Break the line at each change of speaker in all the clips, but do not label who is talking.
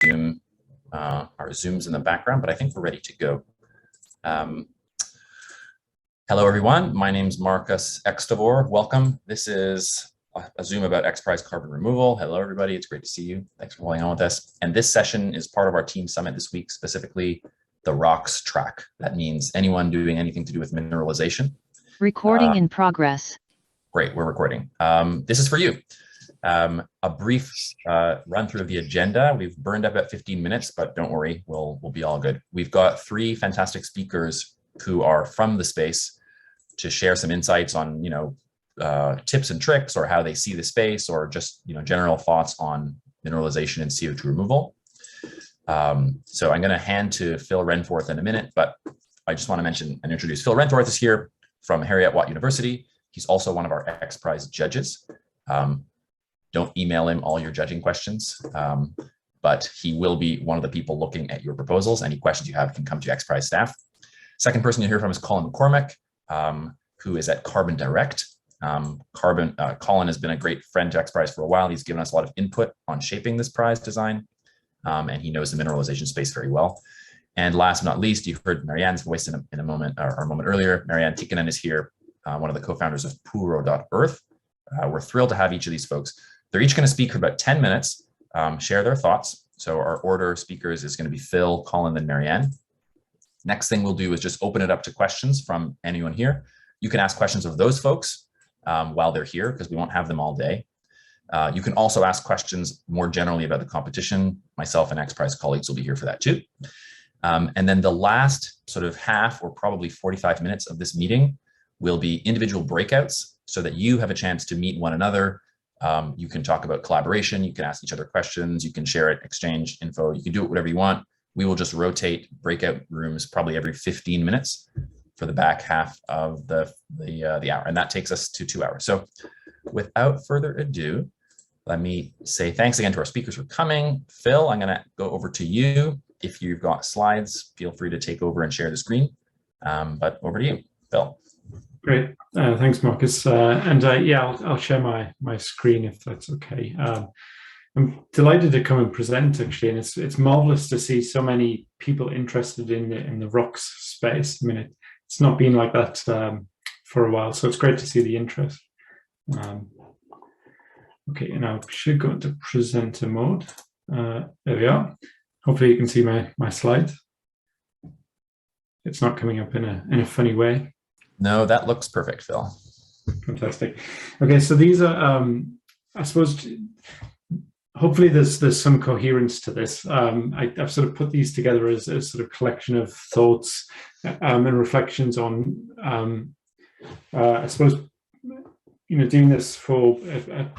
Zoom, our Zoom's in the background, but I think we're ready to go. Hello, everyone. My name's Marcus Extavour. Welcome. This is a Zoom about XPRIZE carbon removal. Hello, everybody. It's great to see you. Thanks for following on with us. And this session is part of our team summit this week, specifically the rocks track. That means anyone doing anything to do with mineralization.
Recording in progress.
Great, we're recording. This is for you. A brief run through of the agenda. We've burned up at 15 minutes, but don't worry, we'll be all good. We've got 3 fantastic speakers who are from the space to share some insights on, tips and tricks, or how they see the space, or just, general thoughts on mineralization and CO2 removal. So I'm going to hand to Phil Renforth in a minute, but I just want to mention and introduce Phil Renforth is here from Heriot-Watt University. He's also one of our XPRIZE judges. Don't email him all your judging questions, but he will be one of the people looking at your proposals. Any questions you have can come to XPRIZE staff. Second person you'll hear from is Colin McCormick, who is at Carbon Direct. Colin has been a great friend to XPRIZE for a while. He's given us a lot of input on shaping this prize design, and he knows the mineralization space very well. And last but not least, you heard Marianne's voice in a moment, or a moment earlier. Marianne Tikkanen is here, one of the co-founders of Puro.earth. We're thrilled to have each of these folks. They're each going to speak for about 10 minutes, share their thoughts. So our order of speakers is going to be Phil, Colin, then Marianne. Next thing we'll do is just open it up to questions from anyone here. You can ask questions of those folks while they're here, because we won't have them all day. You can also ask questions more generally about the competition. Myself and XPRIZE colleagues will be here for that too. And then the last sort of half, or probably 45 minutes of this meeting, will be individual breakouts, so that you have a chance to meet one another. You can talk about collaboration, you can ask each other questions, you can share it, exchange info, you can do it whatever you want. We will just rotate breakout rooms probably every 15 minutes for the back half of the hour, and that takes us to 2 hours. So without further ado, let me say thanks again to our speakers for coming. Phil, I'm going to go over to you. If you've got slides, feel free to take over and share the screen, but over to you, Phil.
Great, thanks, Marcus. Yeah, I'll share my screen if that's okay. I'm delighted to come and present, actually, and it's marvelous to see so many people interested in the rocks space. I mean, it's not been like that for a while, so it's great to see the interest. Okay, and I should go into presenter mode. There we are. Hopefully you can see my slides. It's not coming up in a funny way.
No, that looks perfect, Phil.
Fantastic. Okay, so these are, I suppose, hopefully there's some coherence to this. I've sort of put these together as a sort of collection of thoughts and reflections on, I suppose, doing this for a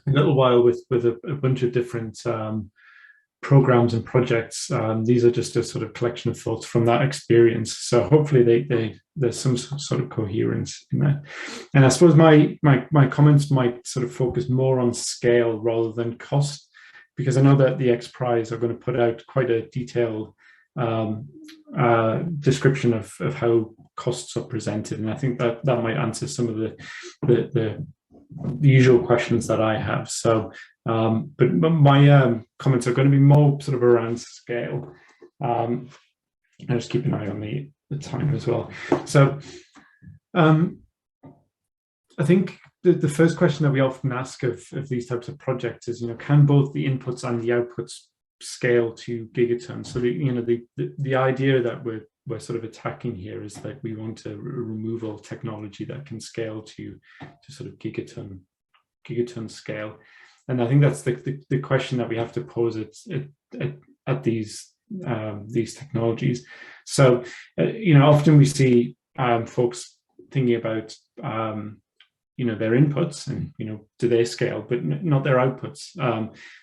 little while with a bunch of different programs and projects. These are just a sort of collection of thoughts from that experience. So hopefully there's some sort of coherence in that. And I suppose my comments might sort of focus more on scale rather than cost, because I know that the XPRIZE are going to put out quite a detailed description of how costs are presented. And I think that might answer some of the usual questions that I have. So, but my comments are going to be more sort of around scale. And just keep an eye on the time as well. So, I think the first question that we often ask of these types of projects is, can both the inputs and the outputs scale to gigatons? So the idea that we're sort of attacking here is that we want a removal technology that can scale to sort of gigaton scale. And I think that's the question that we have to pose at these technologies. So often we see folks thinking about their inputs and do they scale, but not their outputs.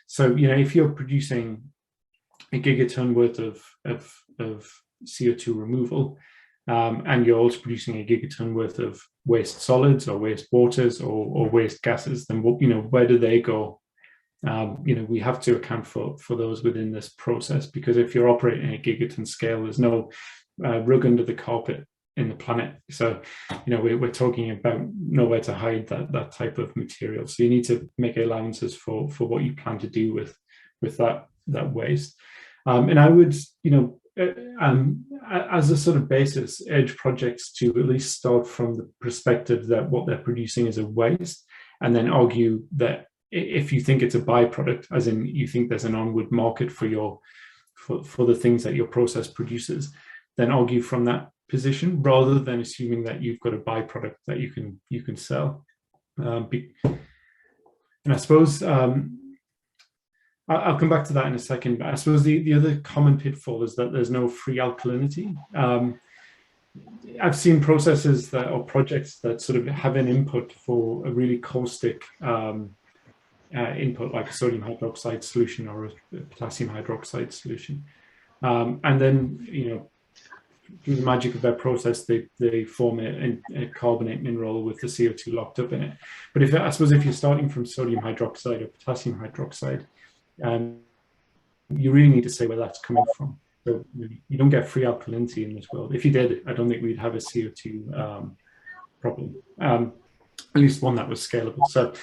So if you're producing a gigaton worth of CO2 removal, and you're also producing a gigaton worth of waste solids or waste waters or waste gases, then where do they go? We have to account for those within this process, because if you're operating at a gigaton scale, there's no rug under the carpet in the planet. So we're talking about nowhere to hide that type of material. So you need to make allowances for what you plan to do with that that waste. And I would, as a sort of basis, urge projects to at least start from the perspective that what they're producing is a waste, and then argue that if you think it's a byproduct, as in you think there's an onward market for for the things that your process produces, then argue from that position rather than assuming that you've got a byproduct that you can sell. And I suppose I'll come back to that in a second, but I suppose the other common pitfall is that there's no free alkalinity. I've seen processes that, or projects that sort of have an input for a really caustic input, like a sodium hydroxide solution or a potassium hydroxide solution. And then, through the magic of their process, they form a carbonate mineral with the CO2 locked up in it. But I suppose if you're starting from sodium hydroxide or potassium hydroxide, you really need to say where that's coming from. So you don't get free alkalinity in this world. If you did, I don't think we'd have a CO2 problem, at least one that was scalable. So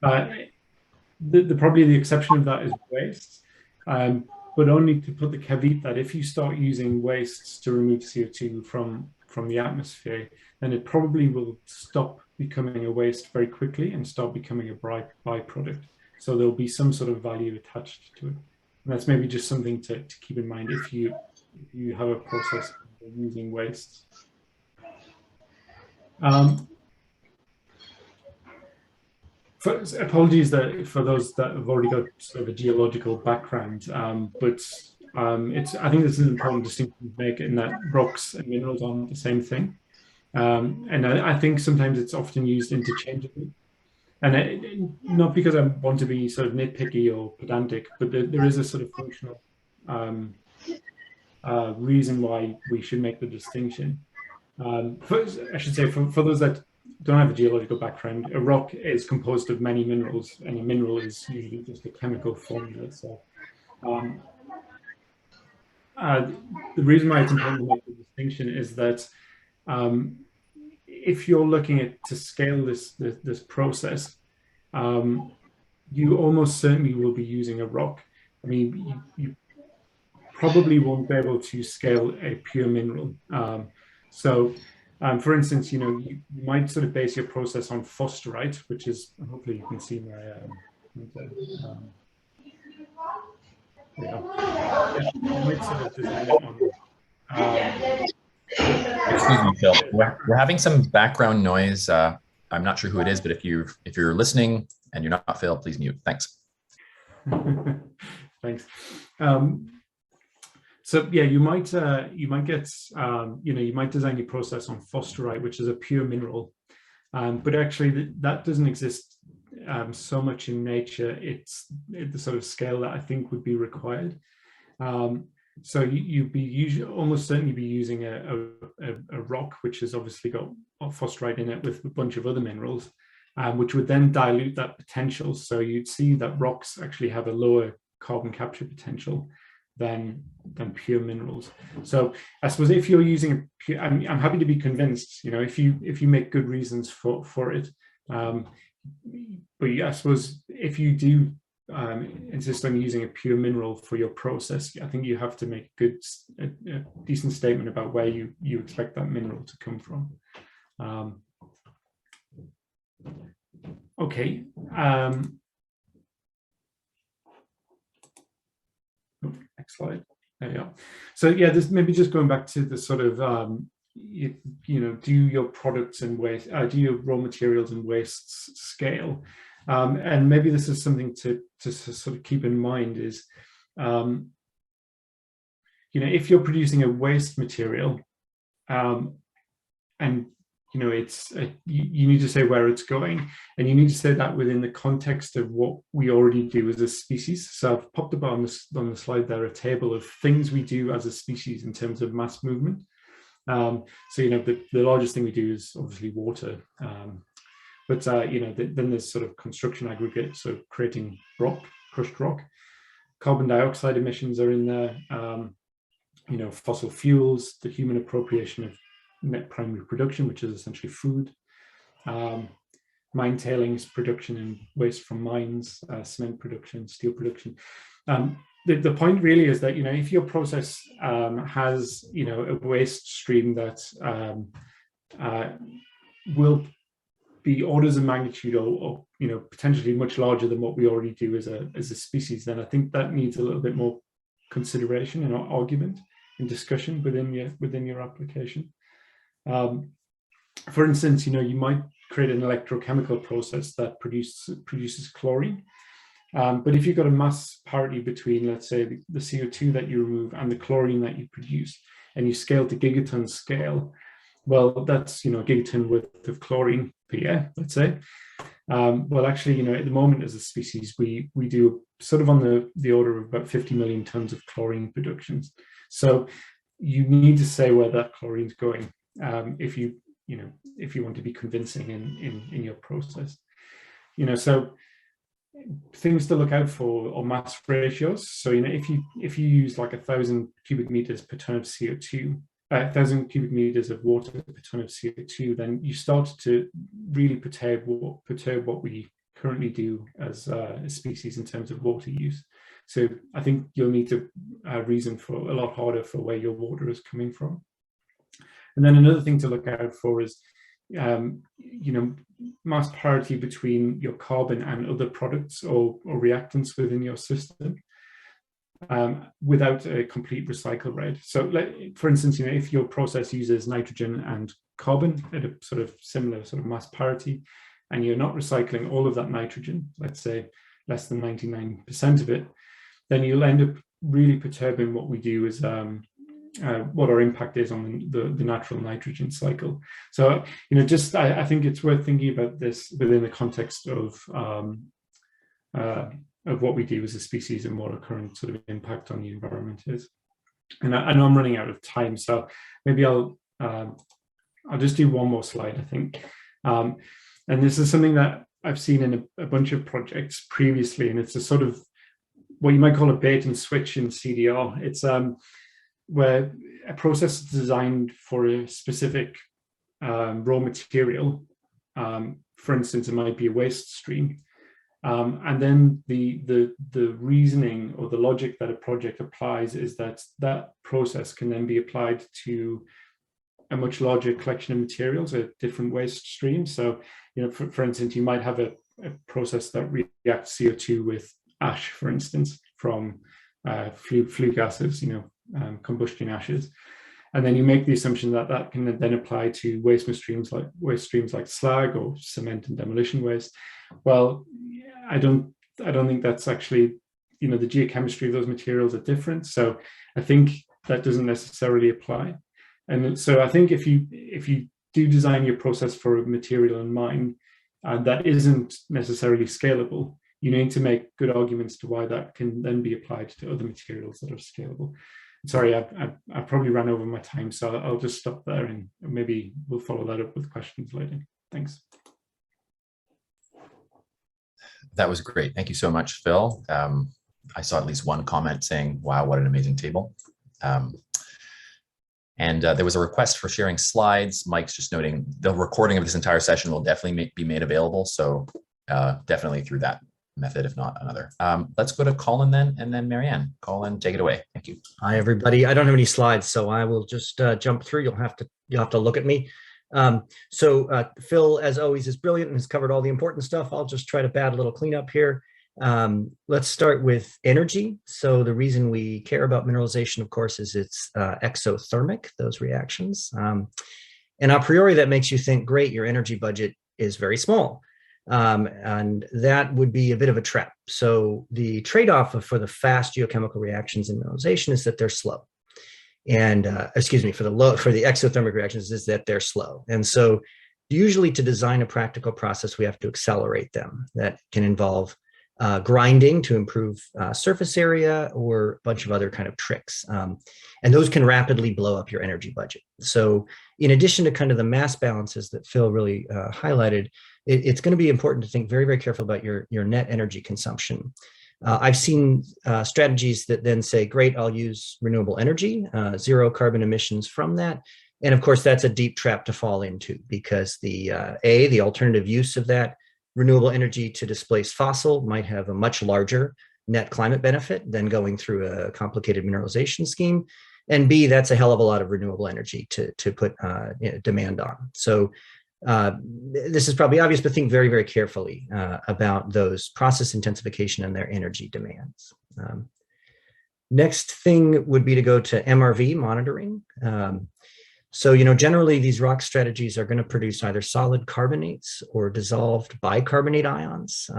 probably the exception of that is waste, but only to put the caveat that if you start using wastes to remove CO2 from the atmosphere, then it probably will stop becoming a waste very quickly and start becoming a byproduct. So there'll be some sort of value attached to it. And that's maybe just something to keep in mind if you have a process using wastes. Apologies for those that have already got sort of a geological background, but I think this is an important distinction to make, in that rocks and minerals aren't the same thing. And I think sometimes it's often used interchangeably. And not because I want to be sort of nitpicky or pedantic, but there is a sort of functional reason why we should make the distinction. I should say, for those that don't have a geological background, a rock is composed of many minerals, and a mineral is usually just a chemical formula. So the reason why it's important to make the distinction is that if you're looking to scale this process, you almost certainly will be using a rock. I mean, you probably won't be able to scale a pure mineral. For instance, you might sort of base your process on fosterite, which is, hopefully you can see my, you might sort of design it on.
Excuse me, Phil. We're having some background noise. I'm not sure who it is, but if you're listening and you're not Phil, please mute. Thanks.
Thanks. So yeah, you might get you might design your process on fosterite, which is a pure mineral, but actually that doesn't exist so much in nature. It's the sort of scale that I think would be required. So you'd almost certainly be using a rock, which has obviously got fosterite in it with a bunch of other minerals, which would then dilute that potential. So you'd see that rocks actually have a lower carbon capture potential than pure minerals. So I suppose if you're using I'm happy to be convinced, if you make good reasons for it. But I suppose if you do insist on using a pure mineral for your process, I think you have to make a decent statement about where you expect that mineral to come from. Okay. Next slide. There you go. So yeah, this maybe just going back to the sort of do your products and waste, do your raw materials and wastes scale, and maybe this is something to sort of keep in mind is, if you're producing a waste material, and it's you need to say where it's going, and you need to say that within the context of what we already do as a species. So I've popped up on the slide there a table of things we do as a species in terms of mass movement. So the largest thing we do is obviously water, but then there's sort of construction aggregate, so creating rock, crushed rock. Carbon dioxide emissions are in there. Fossil fuels, the human appropriation of net primary production, which is essentially food, mine tailings production and waste from mines, cement production, steel production. the point really is that, if your process has, a waste stream that will be orders of magnitude or potentially much larger than what we already do as a species, then I think that needs a little bit more consideration and argument and discussion within your application. For instance, you might create an electrochemical process that produces chlorine. But if you've got a mass parity between, let's say, the CO2 that you remove and the chlorine that you produce, and you scale to gigaton scale, well, that's, a gigaton worth of chlorine per year, let's say. Well, actually, at the moment as a species, we do sort of on the order of about 50 million tons of chlorine productions. So you need to say where that chlorine's going if you want to be convincing in your process. So things to look out for are mass ratios. So if you use like 1,000 cubic meters per ton of CO2, 1,000 cubic meters of water per ton of CO2, then you start to really perturb what we currently do as a species in terms of water use. So I think you'll need to reason for a lot harder for where your water is coming from. And then another thing to look out for is mass parity between your carbon and other products or reactants within your system without a complete recycle rate. So for instance, if your process uses nitrogen and carbon at a sort of similar sort of mass parity, and you're not recycling all of that nitrogen, let's say less than 99% of it, then you'll end up really perturbing what we do is what our impact is on the natural nitrogen cycle. So, I think it's worth thinking about this within the context of what we do as a species and what our current sort of impact on the environment is. And I know I'm running out of time, so maybe I'll just do one more slide, I think. And this is something that I've seen in a bunch of projects previously, and it's a sort of what you might call a bait and switch in CDR. It's where a process is designed for a specific raw material. For instance, it might be a waste stream. And then the reasoning or the logic that a project applies is that process can then be applied to a much larger collection of materials, a different waste streams. So, for instance, you might have a process that reacts CO2 with ash, for instance, from flue gases, combustion ashes. And then you make the assumption that that can then apply to waste streams like slag or cement and demolition waste. Well, I don't think that's actually, the geochemistry of those materials are different. So I think that doesn't necessarily apply. And so I think if you do design your process for a material in mind that isn't necessarily scalable, you need to make good arguments to why that can then be applied to other materials that are scalable. Sorry, I probably ran over my time, so I'll just stop there and maybe we'll follow that up with questions later. Thanks.
That was great. Thank you so much, Phil. I saw at least one comment saying, wow, what an amazing table. And there was a request for sharing slides. Mike's just noting the recording of this entire session will definitely be made available. So definitely through that method, if not another. Let's go to Colin then, and then Marianne. Colin, take it away. Thank you.
Hi, everybody. I don't have any slides, so I will just jump through. You'll have to look at me. So Phil, as always, is brilliant and has covered all the important stuff. I'll just try to add a little cleanup here. Let's start with energy. So the reason we care about mineralization, of course, is it's exothermic, those reactions. And a priori, that makes you think, great, your energy budget is very small. And that would be a bit of a trap. So the trade-off for the fast geochemical reactions in mineralization is that they're slow. And excuse me, for the exothermic reactions is that they're slow. And so usually to design a practical process, we have to accelerate them. That can involve grinding to improve surface area or a bunch of other kind of tricks. And those can rapidly blow up your energy budget. So in addition to kind of the mass balances that Phil really highlighted, it's going to be important to think very, very careful about your net energy consumption. I've seen strategies that then say, great, I'll use renewable energy, zero carbon emissions from that. And of course, that's a deep trap to fall into because the alternative use of that renewable energy to displace fossil might have a much larger net climate benefit than going through a complicated mineralization scheme. And B, that's a hell of a lot of renewable energy to put demand on. So this is probably obvious, but think very, very carefully about those process intensification and their energy demands. Next thing would be to go to MRV monitoring. So, generally these rock strategies are going to produce either solid carbonates or dissolved bicarbonate ions.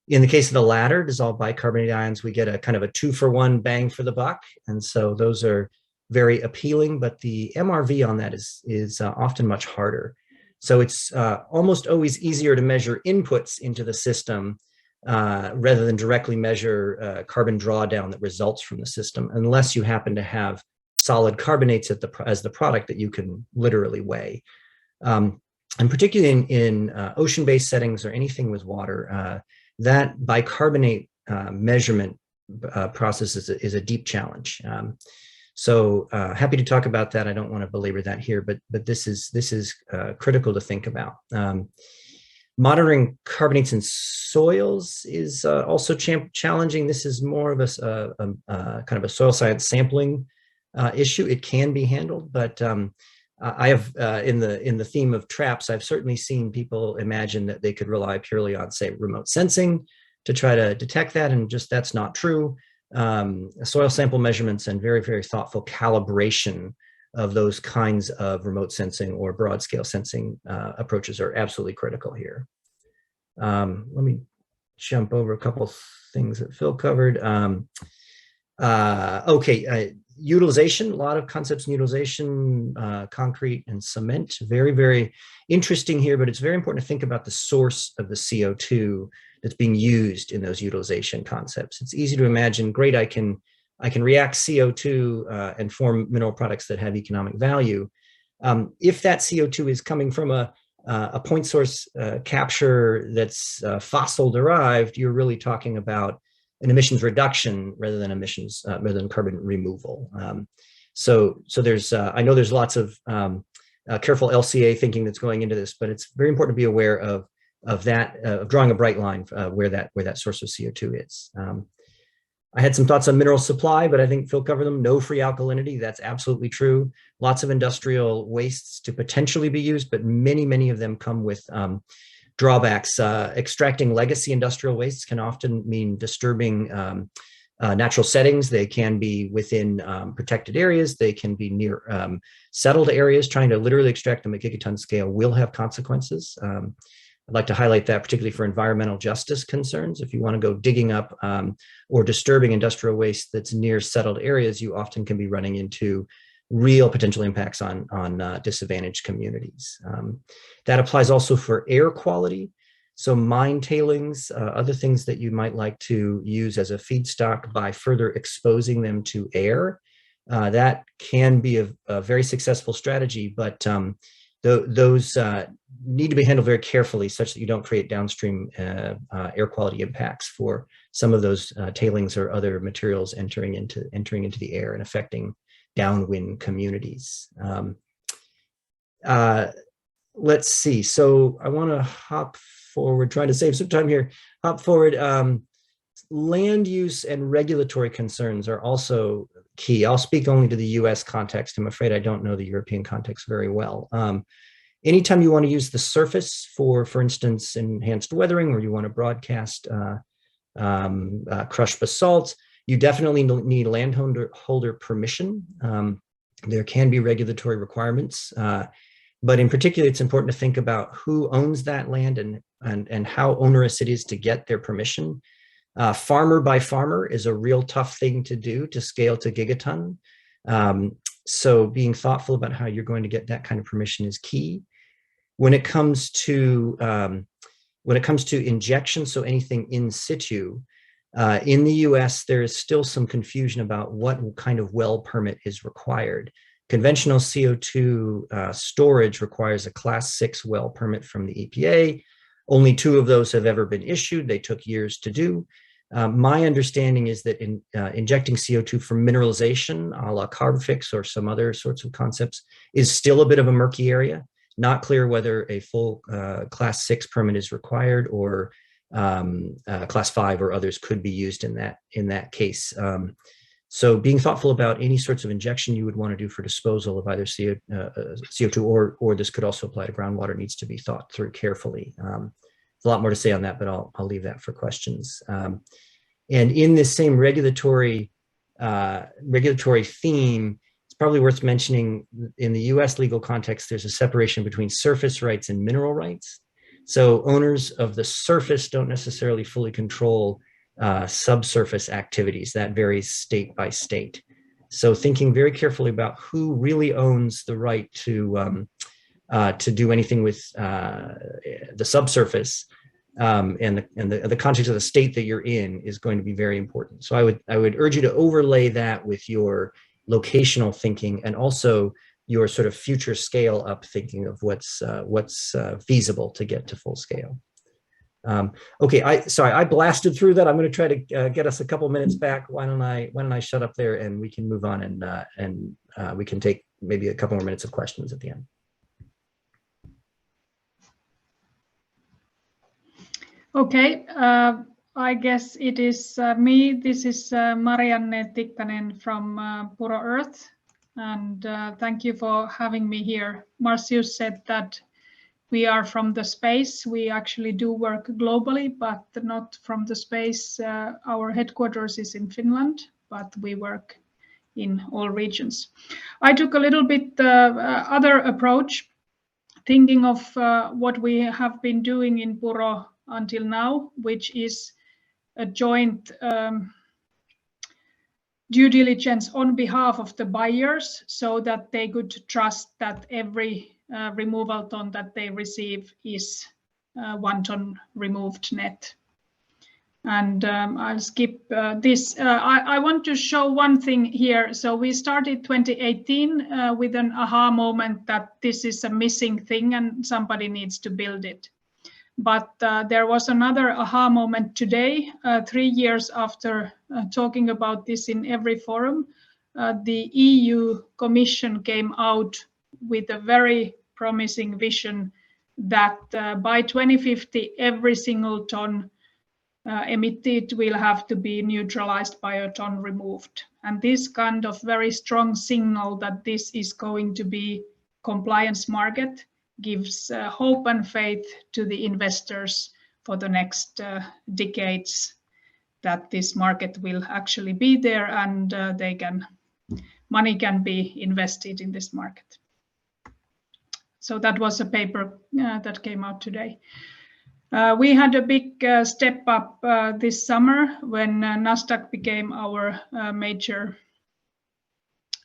In the case of the latter, dissolved bicarbonate ions, we get a kind of a 2-for-1 bang for the buck. And so those are very appealing, but the MRV on that is often much harder. So it's almost always easier to measure inputs into the system rather than directly measure carbon drawdown that results from the system, unless you happen to have solid carbonates as the product that you can literally weigh. And particularly in ocean-based settings or anything with water, that bicarbonate measurement process is a deep challenge. So happy to talk about that. I don't want to belabor that here, but this is critical to think about. Monitoring carbonates in soils is also challenging. This is more of a kind of a soil science sampling issue. It can be handled, but I have in the theme of traps, I've certainly seen people imagine that they could rely purely on, say, remote sensing to try to detect that, and just that's not true. Soil sample measurements and very, very thoughtful calibration of those kinds of remote sensing or broad scale sensing approaches are absolutely critical here. Let me jump over a couple things that Phil covered. Utilization, a lot of concepts in utilization, concrete and cement, very, very interesting here, but it's very important to think about the source of the CO2 that's being used in those utilization concepts. It's easy to imagine, great, I can react CO2 and form mineral products that have economic value. If that CO2 is coming from a point source capture that's fossil derived, you're really talking about an emissions reduction rather than carbon removal. So there's I know there's lots of careful LCA thinking that's going into this, but it's very important to be aware of drawing a bright line where that source of CO2 is. I had some thoughts on mineral supply, but I think Phil covered them. No free alkalinity, that's absolutely true. Lots of industrial wastes to potentially be used, but many of them come with drawbacks. Extracting legacy industrial wastes can often mean disturbing natural settings. They can be within protected areas. They can be near settled areas. Trying to literally extract them at gigaton scale will have consequences. I'd like to highlight that particularly for environmental justice concerns. If you want to go digging up or disturbing industrial waste that's near settled areas, you often can be running into real potential impacts on disadvantaged communities. That applies also for air quality. So mine tailings, other things that you might like to use as a feedstock by further exposing them to air. That can be a very successful strategy, but those need to be handled very carefully such that you don't create downstream air quality impacts for some of those tailings or other materials entering into the air and affecting downwind communities. Let's see. So I want to hop forward, trying to save some time here. Hop forward. Land use and regulatory concerns are also key. I'll speak only to the US context. I'm afraid I don't know the European context very well. Anytime you want to use the surface for instance, enhanced weathering, or you want to broadcast crushed basalt, you definitely need landholder permission. There can be regulatory requirements, but in particular, it's important to think about who owns that land and how onerous it is to get their permission. Farmer by farmer is a real tough thing to do to scale to gigaton. So being thoughtful about how you're going to get that kind of permission is key. When it comes to injection, so anything in situ, in the US, there is still some confusion about what kind of well permit is required. Conventional CO2 storage requires a Class 6 well permit from the EPA. Only 2 of those have ever been issued. They took years to do. My understanding is that injecting CO2 for mineralization, a la carb fix or some other sorts of concepts, is still a bit of a murky area. Not clear whether a full Class 6 permit is required or class 5 or others could be used in that case. So being thoughtful about any sorts of injection you would want to do for disposal of either CO2 or this could also apply to groundwater needs to be thought through carefully. There's a lot more to say on that, but I'll leave that for questions. And in this same regulatory theme, it's probably worth mentioning in the US legal context, there's a separation between surface rights and mineral rights. So owners of the surface don't necessarily fully control subsurface activities. That varies state by state. So thinking very carefully about who really owns the right to do anything with the subsurface and the context of the state that you're in is going to be very important. So I would urge you to overlay that with your locational thinking and also your sort of future scale up thinking of what's feasible to get to full scale. Okay, I blasted through that. I'm going to try to get us a couple minutes back. Why don't I shut up there and we can move on and we can take maybe a couple more minutes of questions at the end.
Okay, I guess it is me. This is Marianne Tikkanen from Puro Earth, and thank you for having me here. Marcius said that we are from the space. We actually do work globally, but not from the space. Our headquarters is in Finland, but we work in all regions. I took a little bit other approach, thinking of what we have been doing in Puro until now, which is a joint due diligence on behalf of the buyers so that they could trust that every removal ton that they receive is 1 ton removed net. And I'll skip this. I want to show one thing here. So we started 2018 with an aha moment that this is a missing thing and somebody needs to build it. But there was another aha moment today, 3 years after talking about this in every forum. The EU Commission came out with a very promising vision that by 2050, every single ton emitted will have to be neutralized by a ton removed. And this kind of very strong signal that this is going to be compliance market gives hope and faith to the investors for the next decades that this market will actually be there and money can be invested in this market. So that was a paper that came out today. We had a big step up this summer when Nasdaq became our major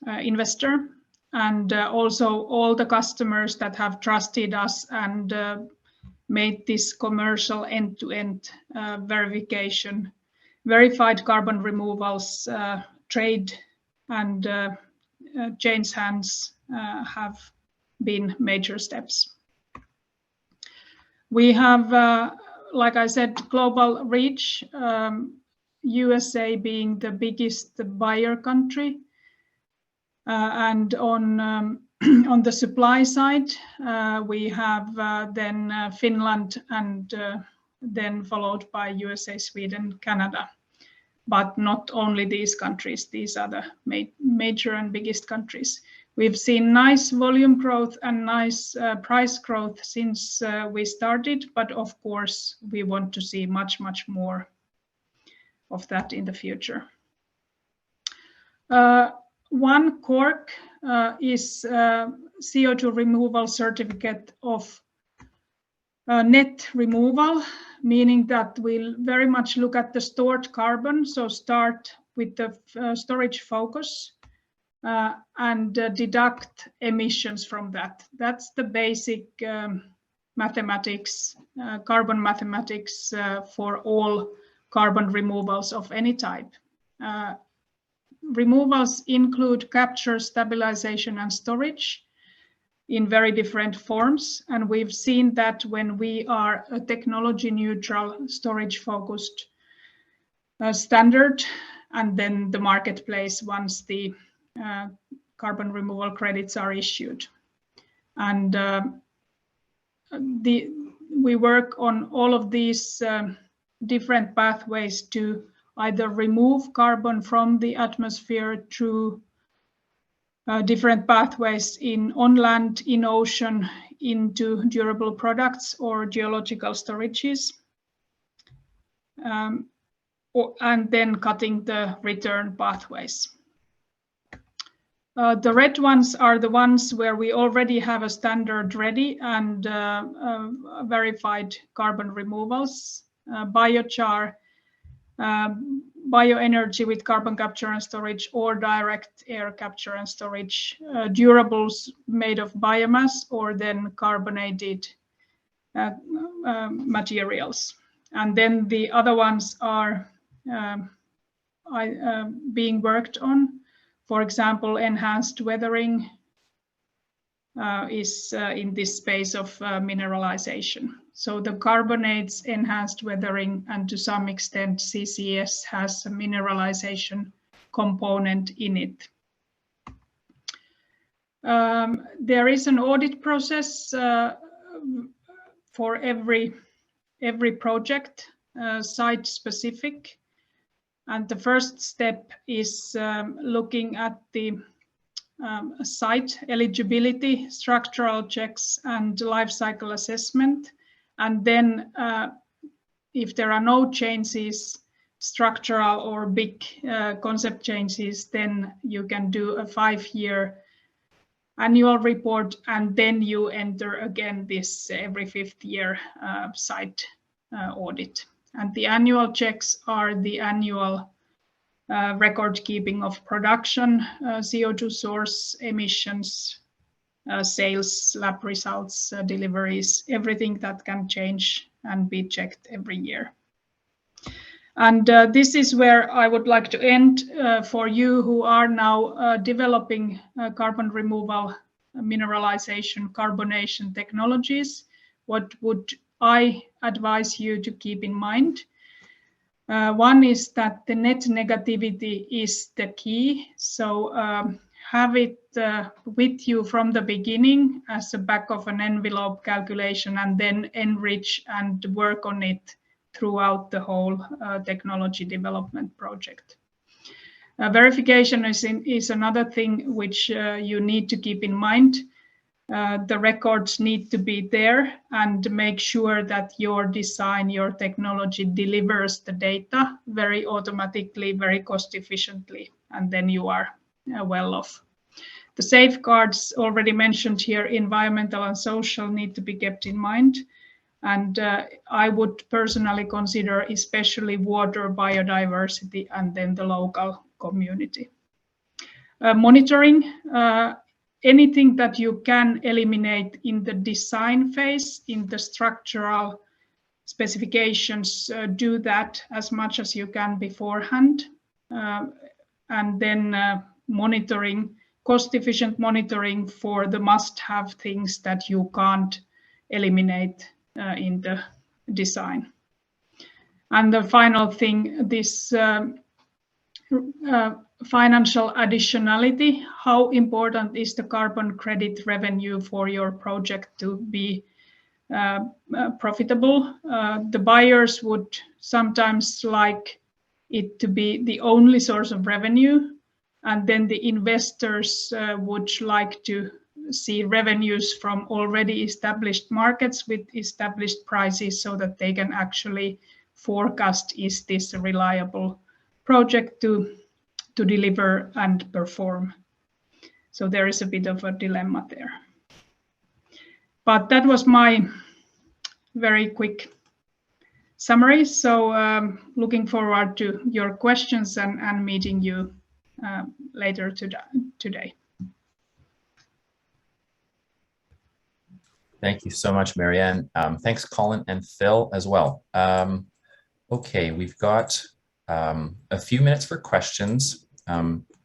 investor. And also all the customers that have trusted us and made this commercial end-to-end verification, verified carbon removals, trade and change hands have been major steps. We have, like I said, global reach, USA being the biggest buyer country. And on the supply side, we have then Finland and then followed by USA, Sweden, Canada. But not only these countries, these are the major and biggest countries. We've seen nice volume growth and nice price growth since we started, but of course we want to see much, much more of that in the future. One quirk is CO2 removal certificate of net removal, meaning that we'll very much look at the stored carbon. So start with the storage focus and deduct emissions from that. That's the basic mathematics, carbon mathematics for all carbon removals of any type. Removals include capture, stabilization, and storage in very different forms. And we've seen that when we are a technology neutral, storage focused standard, and then the marketplace once the carbon removal credits are issued. And we work on all of these different pathways to either remove carbon from the atmosphere through different pathways on land, in ocean, into durable products or geological storages, and then cutting the return pathways. The red ones are the ones where we already have a standard ready and verified carbon removals, biochar, bioenergy with carbon capture and storage, or direct air capture and storage, durables made of biomass, or then carbonated materials. And then the other ones are being worked on. For example, enhanced weathering is in this space of mineralization. So the carbonates, enhanced weathering, and to some extent CCS has a mineralization component in it. There is an audit process for every project, site specific. And the first step is looking at the site eligibility, structural checks, and life cycle assessment. And then if there are no changes, structural or big concept changes, then you can do a 5-year annual report, and then you enter again this every 5th year site audit. And the annual checks are the annual record keeping of production, CO2 source, emissions, sales, lab results, deliveries, everything that can change and be checked every year. And this is where I would like to end for you who are now developing carbon removal, mineralization, carbonation technologies. What would I advise you to keep in mind? One is that the net negativity is the key. So have it with you from the beginning as a back of an envelope calculation, and then enrich and work on it throughout the whole technology development project. Verification is another thing which you need to keep in mind. The records need to be there, and make sure that your design, your technology delivers the data very automatically, very cost efficiently, and then you are well off. The safeguards already mentioned here, environmental and social, need to be kept in mind. And I would personally consider especially water, biodiversity, and then the local community. Monitoring. Anything that you can eliminate in the design phase, in the structural specifications, do that as much as you can beforehand. And then monitoring, cost-efficient monitoring for the must-have things that you can't eliminate in the design. And the final thing, this financial additionality. How important is the carbon credit revenue for your project to be profitable? The buyers would sometimes like it to be the only source of revenue, and then the investors would like to see revenues from already established markets with established prices, so that they can actually forecast, is this a reliable project to deliver and perform. So there is a bit of a dilemma there. But that was my very quick summary. So looking forward to your questions and meeting you later today.
Thank you so much, Marianne. Thanks, Colin and Phil as well. Okay, we've got a few minutes for questions.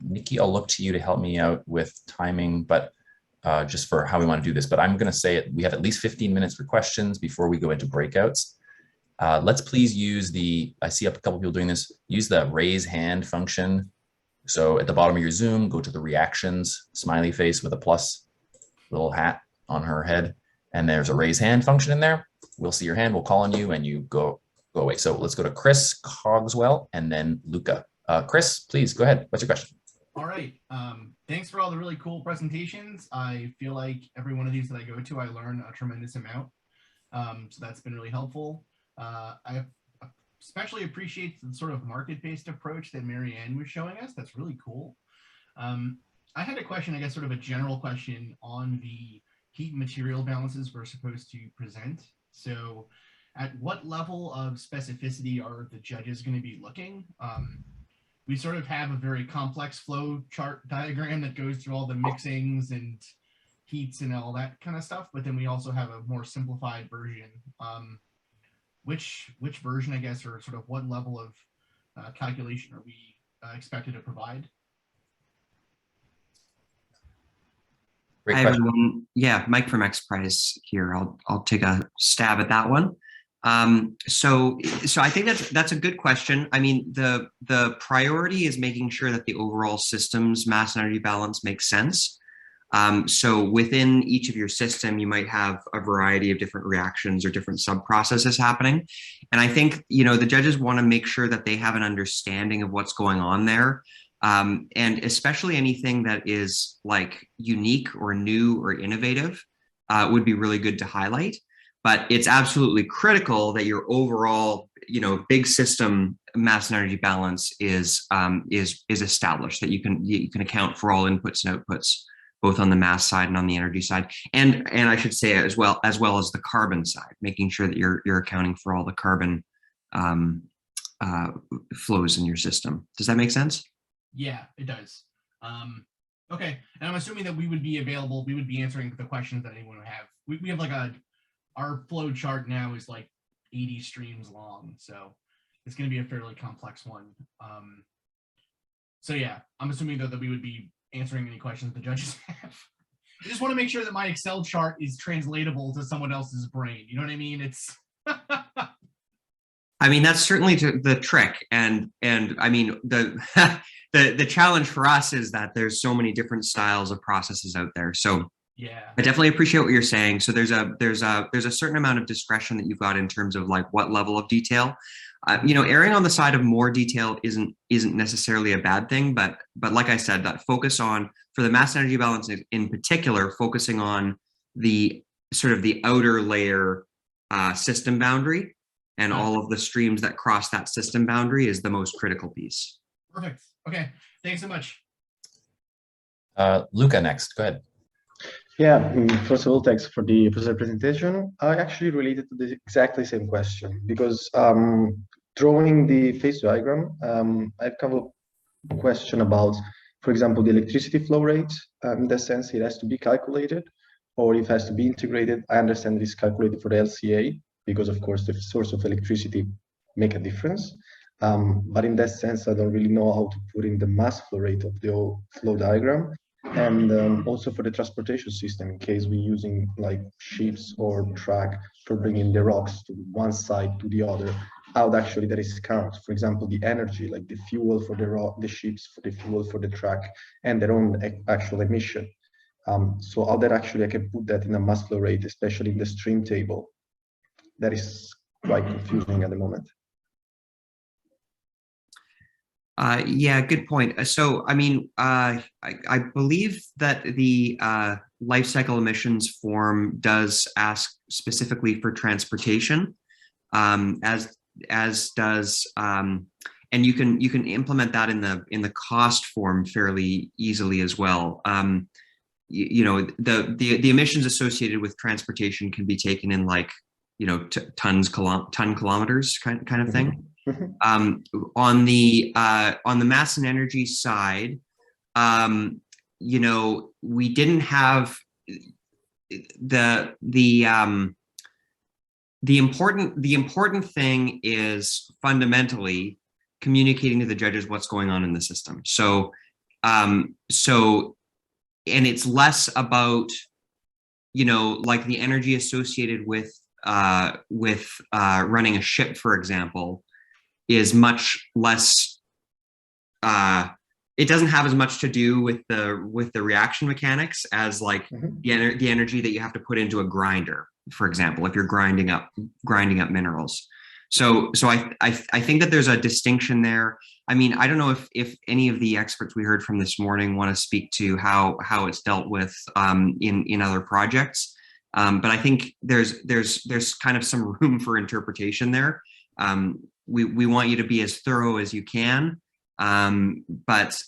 Nikki, I'll look to you to help me out with timing, but just for how we want to do this. But I'm going to say we have at least 15 minutes for questions before we go into breakouts. Let's please use I see a couple people doing this, use the raise hand function. So at the bottom of your Zoom, go to the reactions, smiley face with a plus little hat on her head. And there's a raise hand function in there. We'll see your hand, we'll call on you, and you go go away. So let's go to Chris Cogswell and then Luca. Chris, please go ahead. What's your question?
All right. Thanks for all the really cool presentations. I feel like every one of these that I go to, I learn a tremendous amount. So that's been really helpful. I especially appreciate the sort of market-based approach that Marianne was showing us. That's really cool. I had a question, I guess sort of a general question on the heat and material balances we're supposed to present. So at what level of specificity are the judges going to be looking? We sort of have a very complex flow chart diagram that goes through all the mixings and heats and all that kind of stuff, but then we also have a more simplified version. Which version, I guess, or sort of what level of calculation are we expected to provide?
Great
Hi
question.
everyone. Yeah, Mike from XPRIZE here. I'll take a stab at that one. So I think that's a good question. I mean, the priority is making sure that the overall system's mass and energy balance makes sense. So within each of your system, you might have a variety of different reactions or different sub-processes happening. And I think, the judges want to make sure that they have an understanding of what's going on there. And especially anything that is like unique or new or innovative would be really good to highlight. But it's absolutely critical that your overall, big system mass and energy balance is established, that you can account for all inputs and outputs, both on the mass side and on the energy side, and I should say as well as the carbon side, making sure that you're accounting for all the carbon flows in your system. Does that make sense?
Yeah, it does. Okay, and I'm assuming that we would be available. We would be answering the questions that anyone would have. We have like our flow chart now is like 80 streams long, so it's going to be a fairly complex one. So yeah, I'm assuming though that we would be answering any questions the judges have. I just want to make sure that my Excel chart is translatable to someone else's brain. You know what I mean? It's.
I mean, that's certainly the trick, and I mean the challenge for us is that there's so many different styles of processes out there. So
yeah,
I definitely appreciate what you're saying. So there's a certain amount of discretion that you've got in terms of like what level of detail. Erring on the side of more detail isn't necessarily a bad thing, but like I said, that focus on, for the mass energy balance in particular, focusing on the sort of the outer layer system boundary and all of the streams that cross that system boundary is the most critical piece.
perfect. Okay, thanks so much.
Luca next, go ahead.
Yeah, first of all, thanks for the presentation. I actually related to the exactly same question because drawing the phase diagram, I've come up with a question about, for example, the electricity flow rate. In that sense, it has to be calculated or it has to be integrated. I understand it is calculated for the LCA because, of course, the source of electricity make a difference. But in that sense, I don't really know how to put in the mass flow rate of the whole flow diagram. And also for the transportation system, in case we're using like ships or truck for bringing the rocks to one side to the other, how actually that is count. For example, the energy, like the fuel for the ships, for the fuel for the truck, and their own actual emission. So how that actually I can put that in a mass flow rate, especially in the stream table. That is quite confusing at the moment.
Yeah, good point. So, I mean, I believe that the life cycle emissions form does ask specifically for transportation, as does, and you can implement that in the cost form fairly easily as well. The emissions associated with transportation can be taken in like, ton kilometers kind of thing. On the mass and energy side, we didn't have the important thing is fundamentally communicating to the judges what's going on in the system. So and it's less about like the energy associated with running a ship, for example, is much less, it doesn't have as much to do with the reaction mechanics as like the energy that you have to put into a grinder, for example, if you're grinding up minerals. So I think that there's a distinction there. I mean, I don't know if any of the experts we heard from this morning want to speak to how it's dealt with in other projects. But I think there's kind of some room for interpretation there. We want you to be as thorough as you can, but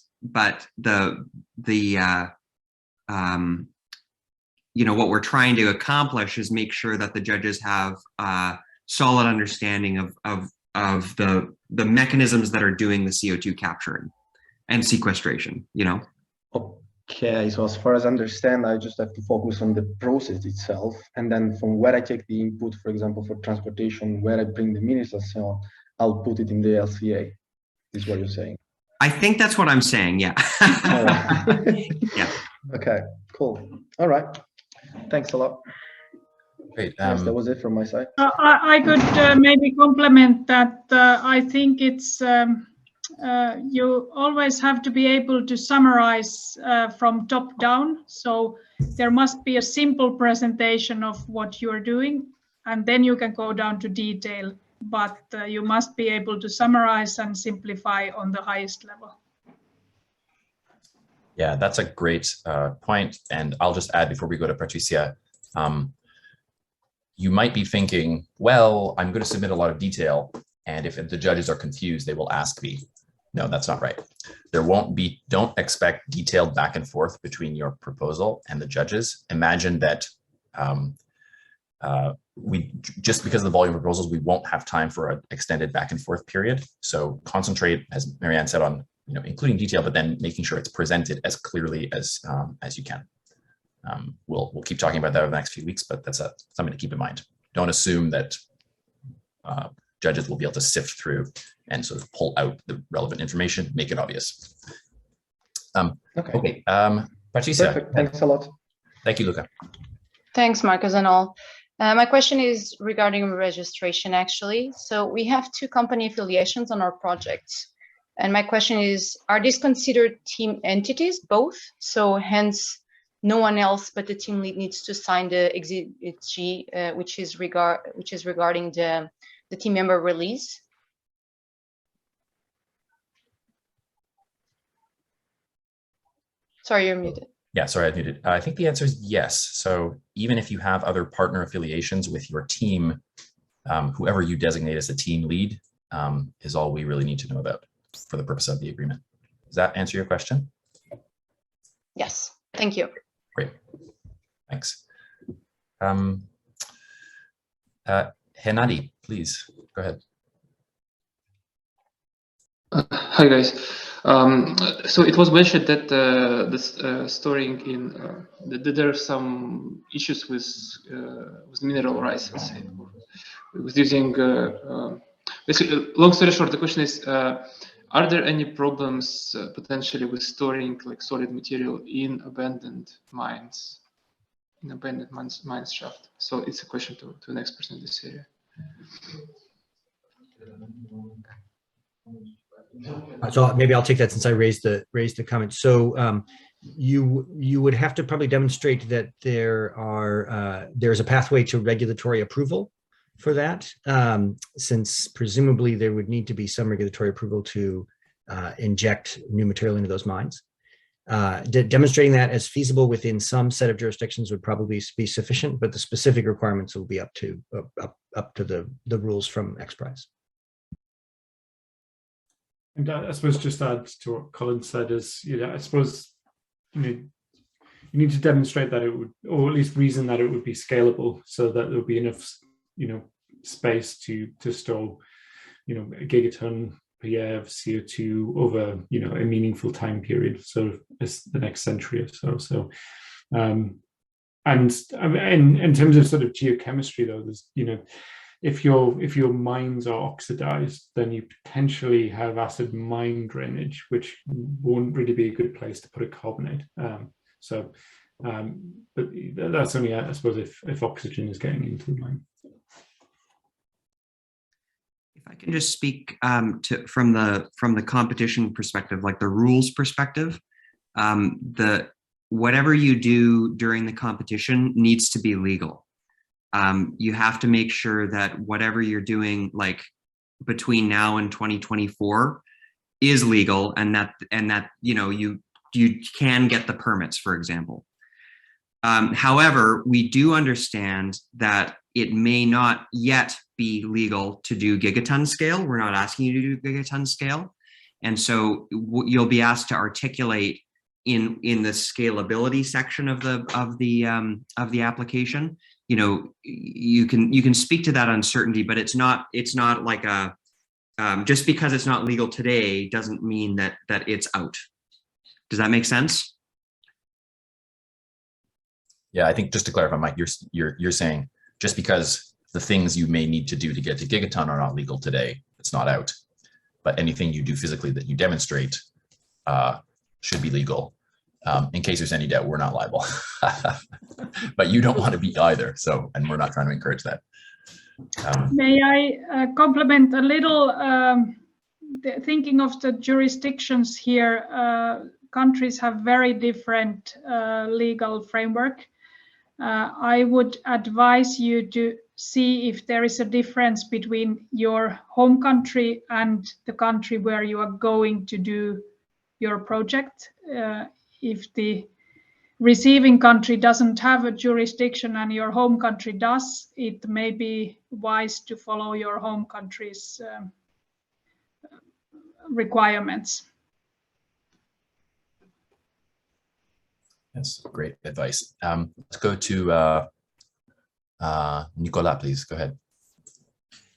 you know, what we're trying to accomplish is make sure that the judges have solid understanding of the mechanisms that are doing the CO2 capturing and sequestration, you know?
Okay, so as far as I understand, I just have to focus on the process itself. And then from where I take the input, for example, for transportation, where I bring the minutes and so on, I'll put it in the LCA, is what you're saying.
I think that's what I'm saying, yeah. Yeah.
Okay, cool. All right. Thanks a lot.
Great.
Yes, that was it from my side.
I could maybe complement that. I think it's you always have to be able to summarize from top down. So there must be a simple presentation of what you're doing, and then you can go down to detail. But you must be able to summarize and simplify on the highest level.
Yeah, that's a great point. And I'll just add before we go to Patricia, you might be thinking, well, I'm going to submit a lot of detail, and if the judges are confused, they will ask me. No, that's not right. There won't be, don't expect detailed back and forth between your proposal and the judges. Imagine that we, just because of the volume of proposals, we won't have time for an extended back and forth period. So concentrate, as Marianne said, on, you know, including detail, but then making sure it's presented as clearly as you can. We'll keep talking about that over the next few weeks, but that's something to keep in mind. Don't assume that judges will be able to sift through and sort of pull out the relevant information, make it obvious. Okay. Patricia.
Perfect. Thanks a lot.
Thank you, Luca.
Thanks, Marcus and all. My question is regarding registration, actually. So we have 2 company affiliations on our projects. And my question is, are these considered team entities, both? So hence, no one else but the team lead needs to sign the Exhibit G, which is regarding the team member release. Sorry, you're muted.
Yeah, sorry, I muted. I think the answer is yes. So even if you have other partner affiliations with your team, whoever you designate as a team lead is all we really need to know about for the purpose of the agreement. Does that answer your question?
Yes, thank you.
Great, thanks. Hennady, please, go ahead.
Hi guys. So it was mentioned that this storing in there are some issues with mineral rights, let's say, with using. Basically, long story short, the question is: are there any problems potentially with storing like solid material in abandoned mines, mines shaft? So it's a question to an expert in this area.
So maybe I'll take that since I raised the comment. So you would have to probably demonstrate that there's a pathway to regulatory approval for that, since presumably there would need to be some regulatory approval to inject new material into those mines. Demonstrating that as feasible within some set of jurisdictions would probably be sufficient, but the specific requirements will be up to the rules from XPRIZE.
And I suppose just add to what Colin said is, I suppose you need to demonstrate that it would, or at least reason that it would be scalable, so that there would be enough, space to store, a gigaton per year of CO2 over, a meaningful time period, sort of the next century or so. So, and in terms of sort of geochemistry, though, there's, if your mines are oxidized, then you potentially have acid mine drainage, which won't really be a good place to put a carbonate. But that's only, I suppose, if oxygen is getting into the mine.
If I can just speak from the competition perspective, like the rules perspective, whatever you do during the competition needs to be legal. you have to make sure that whatever you're doing, like between now and 2024, is legal, and that you know you can get the permits, for example. However, we do understand that it may not yet be legal to do gigaton scale. We're not asking you to do gigaton scale, and so you'll be asked to articulate in the scalability section of the application. You know, you can speak to that uncertainty, but it's not like a just because it's not legal today doesn't mean that it's out. Does that make sense?
Yeah, I think just to clarify, Mike, you're saying just because the things you may need to do to get to gigaton are not legal today, it's not out. But anything you do physically that you demonstrate should be legal. In case there's any doubt, we're not liable. But you don't want to be either. So, and we're not trying to encourage that.
May I complement a little? Thinking of the jurisdictions here, countries have very different legal framework. I would advise you to see if there is a difference between your home country and the country where you are going to do your project. If the receiving country doesn't have a jurisdiction and your home country does, it may be wise to follow your home country's requirements.
Yes, great advice. Let's go to Nicolas, please. Go ahead.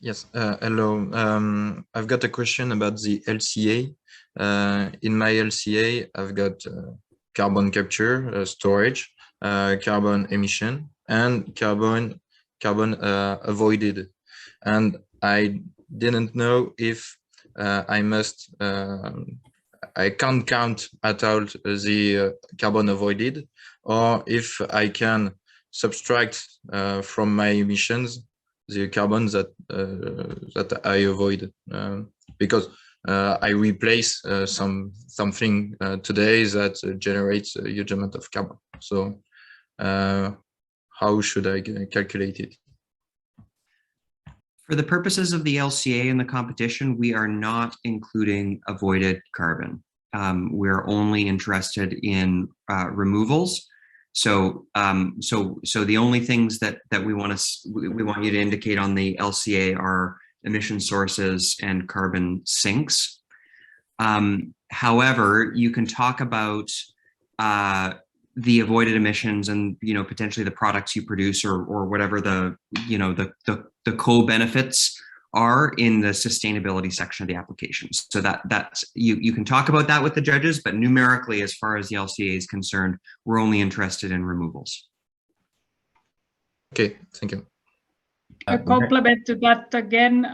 Yes, hello. I've got a question about the LCA. In my LCA, I've got carbon capture, storage, carbon emission, and carbon avoided. And I didn't know if I can't count at all the carbon avoided, or if I can subtract from my emissions the carbon that I avoid, because I replace something today that generates a huge amount of carbon. So how should I calculate it?
For the purposes of the LCA and the competition, we are not including avoided carbon. We're only interested in removals. So the only things that we want you to indicate on the LCA are emission sources and carbon sinks. However, you can talk about the avoided emissions and potentially the products you produce or whatever the co-benefits are in the sustainability section of the applications. So that's you can talk about that with the judges, but numerically, as far as the LCA is concerned, we're only interested in removals.
Okay, thank you.
A complement to that again,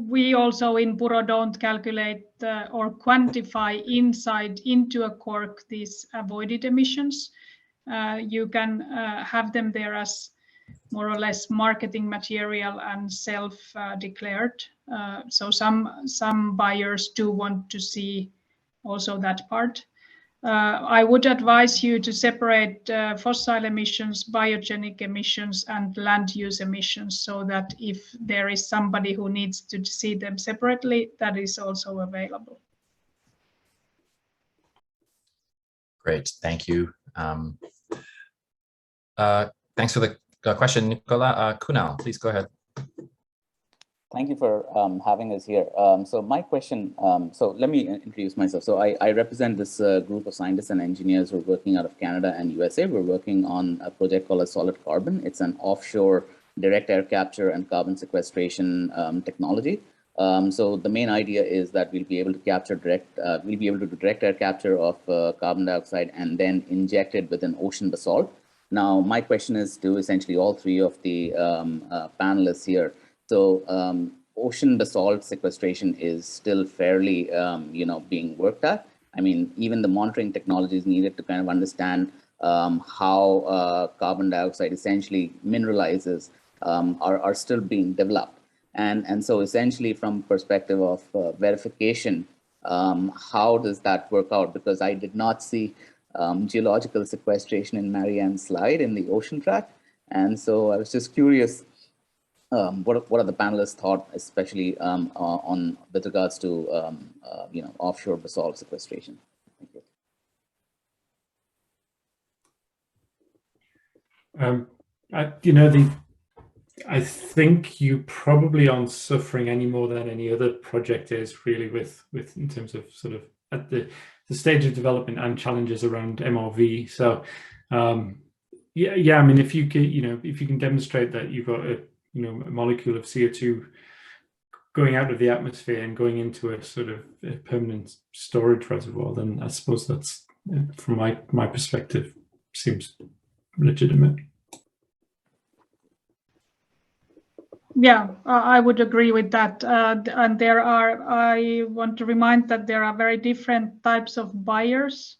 we also in Puro don't calculate or quantify into a cork these avoided emissions. You can have them there as more or less marketing material and self-declared. So some buyers do want to see also that part. I would advise you to separate fossil emissions, biogenic emissions, and land use emissions, so that if there is somebody who needs to see them separately, that is also available.
Great, thank you. Thanks for the question, Nicola. Kunal, please go ahead.
Thank you for having us here. So my question, so let me introduce myself. So I represent this group of scientists and engineers who are working out of Canada and USA. We're working on a project called Solid Carbon. It's an offshore direct air capture and carbon sequestration technology. So the main idea is that we'll be able to capture we'll be able to do direct air capture of carbon dioxide and then inject it within ocean basalt. Now, my question is to essentially all three of the panelists here. So ocean basalt sequestration is still fairly, being worked at. I mean, even the monitoring technologies needed to kind of understand how carbon dioxide essentially mineralizes are still being developed. And so essentially from perspective of verification, how does that work out? Because I did not see geological sequestration in Marianne's slide in the ocean track. And so I was just curious, what are the panelists' thought, especially on with regards to offshore basalt sequestration? Thank
you. I think you probably aren't suffering any more than any other project is really with in terms of sort of at the stage of development and challenges around MRV. So yeah, I mean, if you can demonstrate that you've got a molecule of CO2 going out of the atmosphere and going into a sort of a permanent storage reservoir, then I suppose that's, from my perspective, seems legitimate.
Yeah, I would agree with that. And I want to remind that there are very different types of buyers.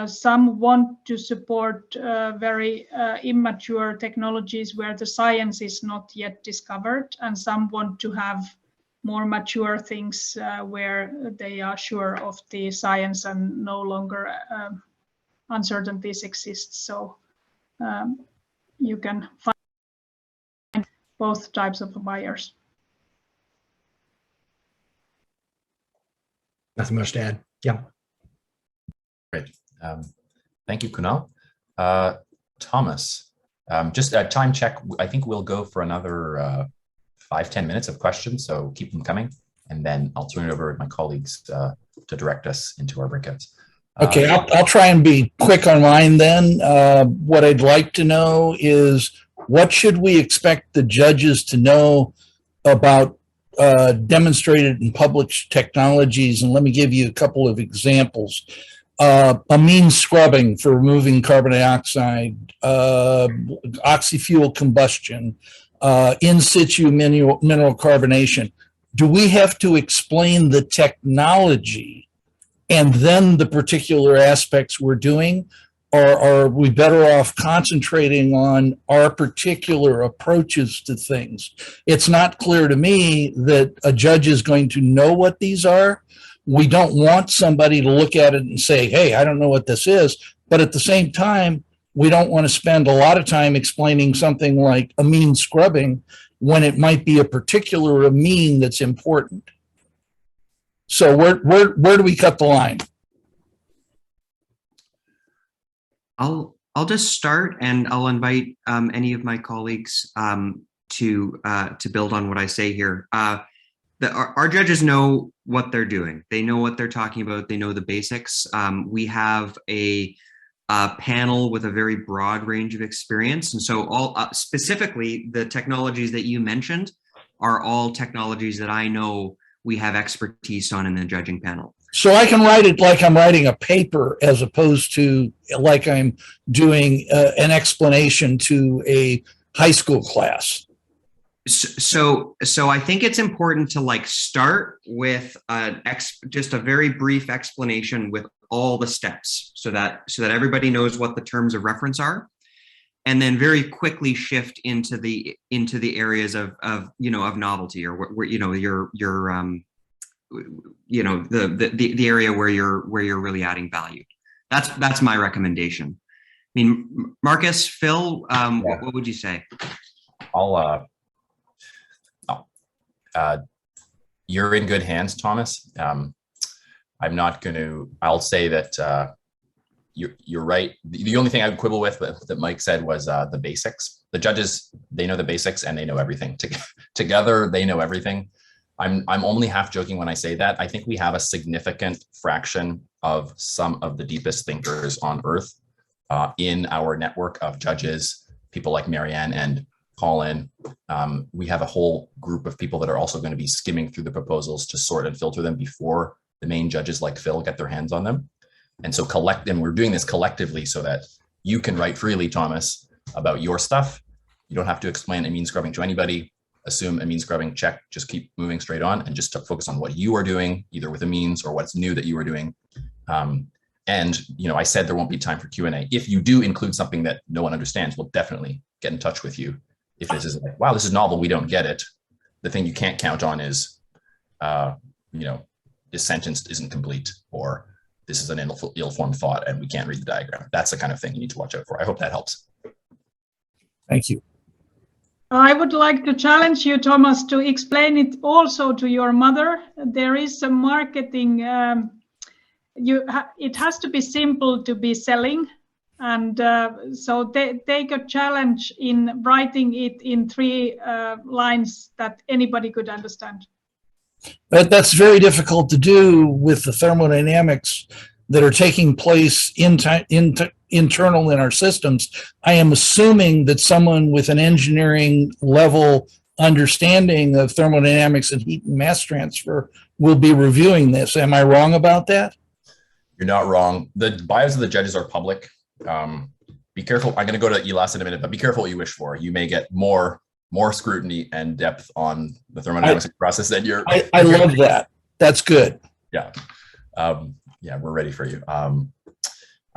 Some want to support very immature technologies where the science is not yet discovered, and some want to have more mature things where they are sure of the science and no longer uncertainties exist. So you can find both types of buyers.
Nothing much to add. Yeah.
Great. Thank you, Kunal. Thomas, just a time check. I think we'll go for another 5-10 minutes of questions, so keep them coming, and then I'll turn it over to my colleagues to direct us into our breakouts.
Okay, I'll try and be quick on mine then. What I'd like to know is, what should we expect the judges to know about demonstrated and published technologies? And let me give you a couple of examples. Amine scrubbing for removing carbon dioxide, oxyfuel combustion, in situ mineral carbonation. Do we have to explain the technology and then the particular aspects we're doing? Or are we better off concentrating on our particular approaches to things? It's not clear to me that a judge is going to know what these are. We don't want somebody to look at it and say, hey, I don't know what this is. But at the same time, we don't want to spend a lot of time explaining something like amine scrubbing when it might be a particular amine that's important. So where do we cut the line?
I'll just start, and I'll invite any of my colleagues to build on what I say here. Our judges know what they're doing. They know what they're talking about. They know the basics. We have a panel with a very broad range of experience, and so all specifically the technologies that you mentioned are all technologies that I know we have expertise on in the judging panel.
So I can write it like I'm writing a paper as opposed to like I'm doing an explanation to a high school class.
So I think it's important to start with just a very brief explanation with all the steps so that everybody knows what the terms of reference are, and then very quickly shift into the areas of novelty, or where the area where you're really adding value. That's my recommendation. I mean, Marcus, Phil, what would you say?
You're in good hands, Thomas. I'm not going to. I'll say that you're right. The only thing I would quibble with that Mike said was the basics. The judges, they know the basics and they know everything. Together, they know everything. I'm only half joking when I say that. I think we have a significant fraction of some of the deepest thinkers on Earth in our network of judges, people like Marianne and Colin. We have a whole group of people that are also going to be skimming through the proposals to sort and filter them before the main judges like Phil get their hands on them. And so we're doing this collectively so that you can write freely, Thomas, about your stuff. You don't have to explain amine scrubbing to anybody. Assume amine scrubbing, check, just keep moving straight on and just to focus on what you are doing, either with amines or what's new that you are doing. And I said there won't be time for Q&A. If you do include something that no one understands, we'll definitely get in touch with you. If this is like, wow, this is novel, we don't get it. The thing you can't count on is, this sentence isn't complete, or this is an ill-formed thought and we can't read the diagram. That's the kind of thing you need to watch out for. I hope that helps.
Thank you.
I would like to challenge you, Thomas, to explain it also to your mother. There is some marketing. It has to be simple to be selling. And so take a challenge in writing it in 3 lines that anybody could understand.
But that's very difficult to do with the thermodynamics that are taking place internal in our systems. I am assuming that someone with an engineering level understanding of thermodynamics and heat and mass transfer will be reviewing this. Am I wrong about that?
You're not wrong. The bios of the judges are public. Be careful. I'm going to go to ELAS in a minute, but be careful what you wish for. You may get more scrutiny and depth on the thermodynamics process than you're.
I love that. That's good.
Yeah. Yeah, we're ready for you. I'm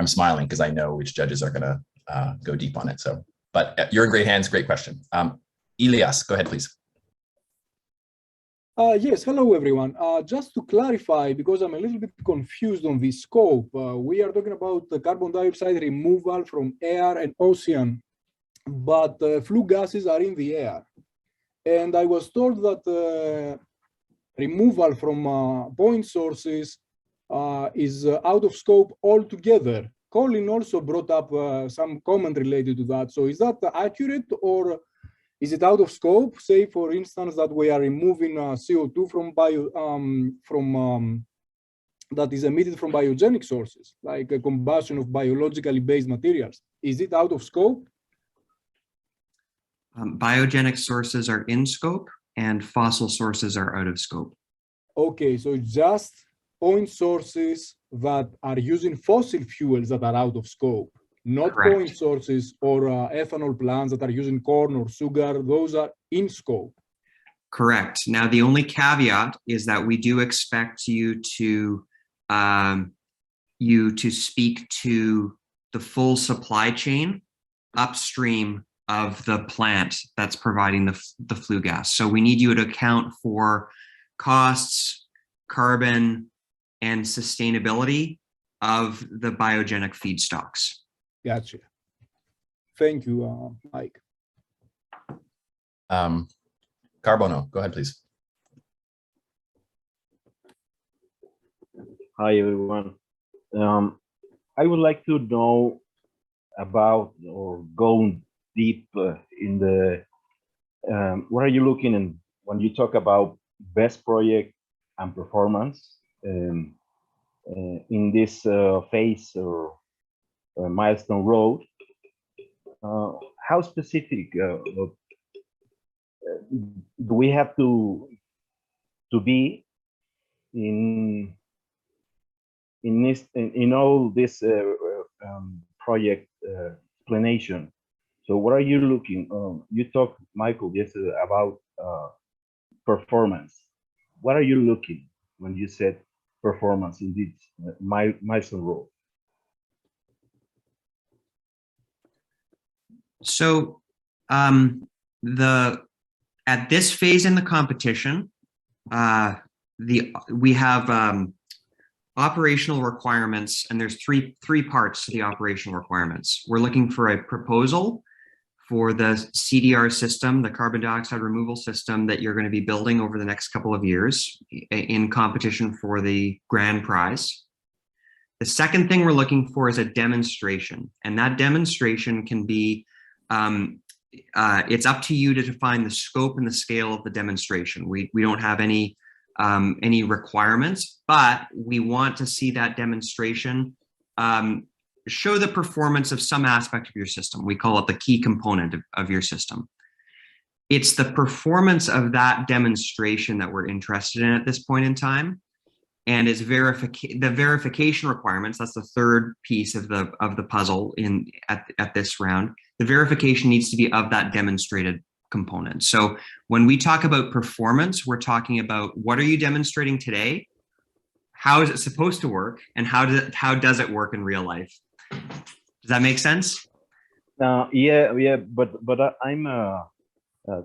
smiling because I know which judges are going to go deep on it. So, but you're in great hands. Great question. Elias, go ahead, please.
Yes, hello everyone. Just to clarify, because I'm a little bit confused on the scope, we are talking about the carbon dioxide removal from air and ocean, but flue gases are in the air. And I was told that removal from point sources is out of scope altogether. Colin also brought up some comment related to that. So is that accurate, or is it out of scope? Say, for instance, that we are removing CO2 from that is emitted from biogenic sources, like a combustion of biologically based materials. Is it out of scope?
Biogenic sources are in scope, and fossil sources are out of scope.
Okay, so just point sources that are using fossil fuels that are out of scope. Not
Correct.
Point sources or ethanol plants that are using corn or sugar, those are in scope.
Correct. Now, the only caveat is that we do expect you to speak to the full supply chain upstream of the plant that's providing the flue gas. So we need you to account for costs, carbon, and sustainability of the biogenic feedstocks.
Gotcha. Thank you, Mike.
Carbono, go ahead, please.
Hi, everyone. I would like to know about, or go deep in the, what are you looking in when you talk about best project and performance in this phase or milestone road? How specific do we have to be in all this project explanation? So what are you looking? You talked, Michael, yesterday about performance. What are you looking when you said performance in this milestone road?
So at this phase in the competition, we have operational requirements, and there's three parts to the operational requirements. We're looking for a proposal for the CDR system, the carbon dioxide removal system that you're going to be building over the next couple of years in competition for the grand prize. The second thing we're looking for is a demonstration, and that demonstration can be it's up to you to define the scope and the scale of the demonstration. We don't have any requirements, but we want to see that demonstration show the performance of some aspect of your system. We call it the key component of your system. It's the performance of that demonstration that we're interested in at this point in time, and is the verification requirements. That's the third piece of the puzzle at this round. The verification needs to be of that demonstrated component. So when we talk about performance, we're talking about what are you demonstrating today? How is it supposed to work? And how does it work in real life? Does that make sense?
Yeah, but I'm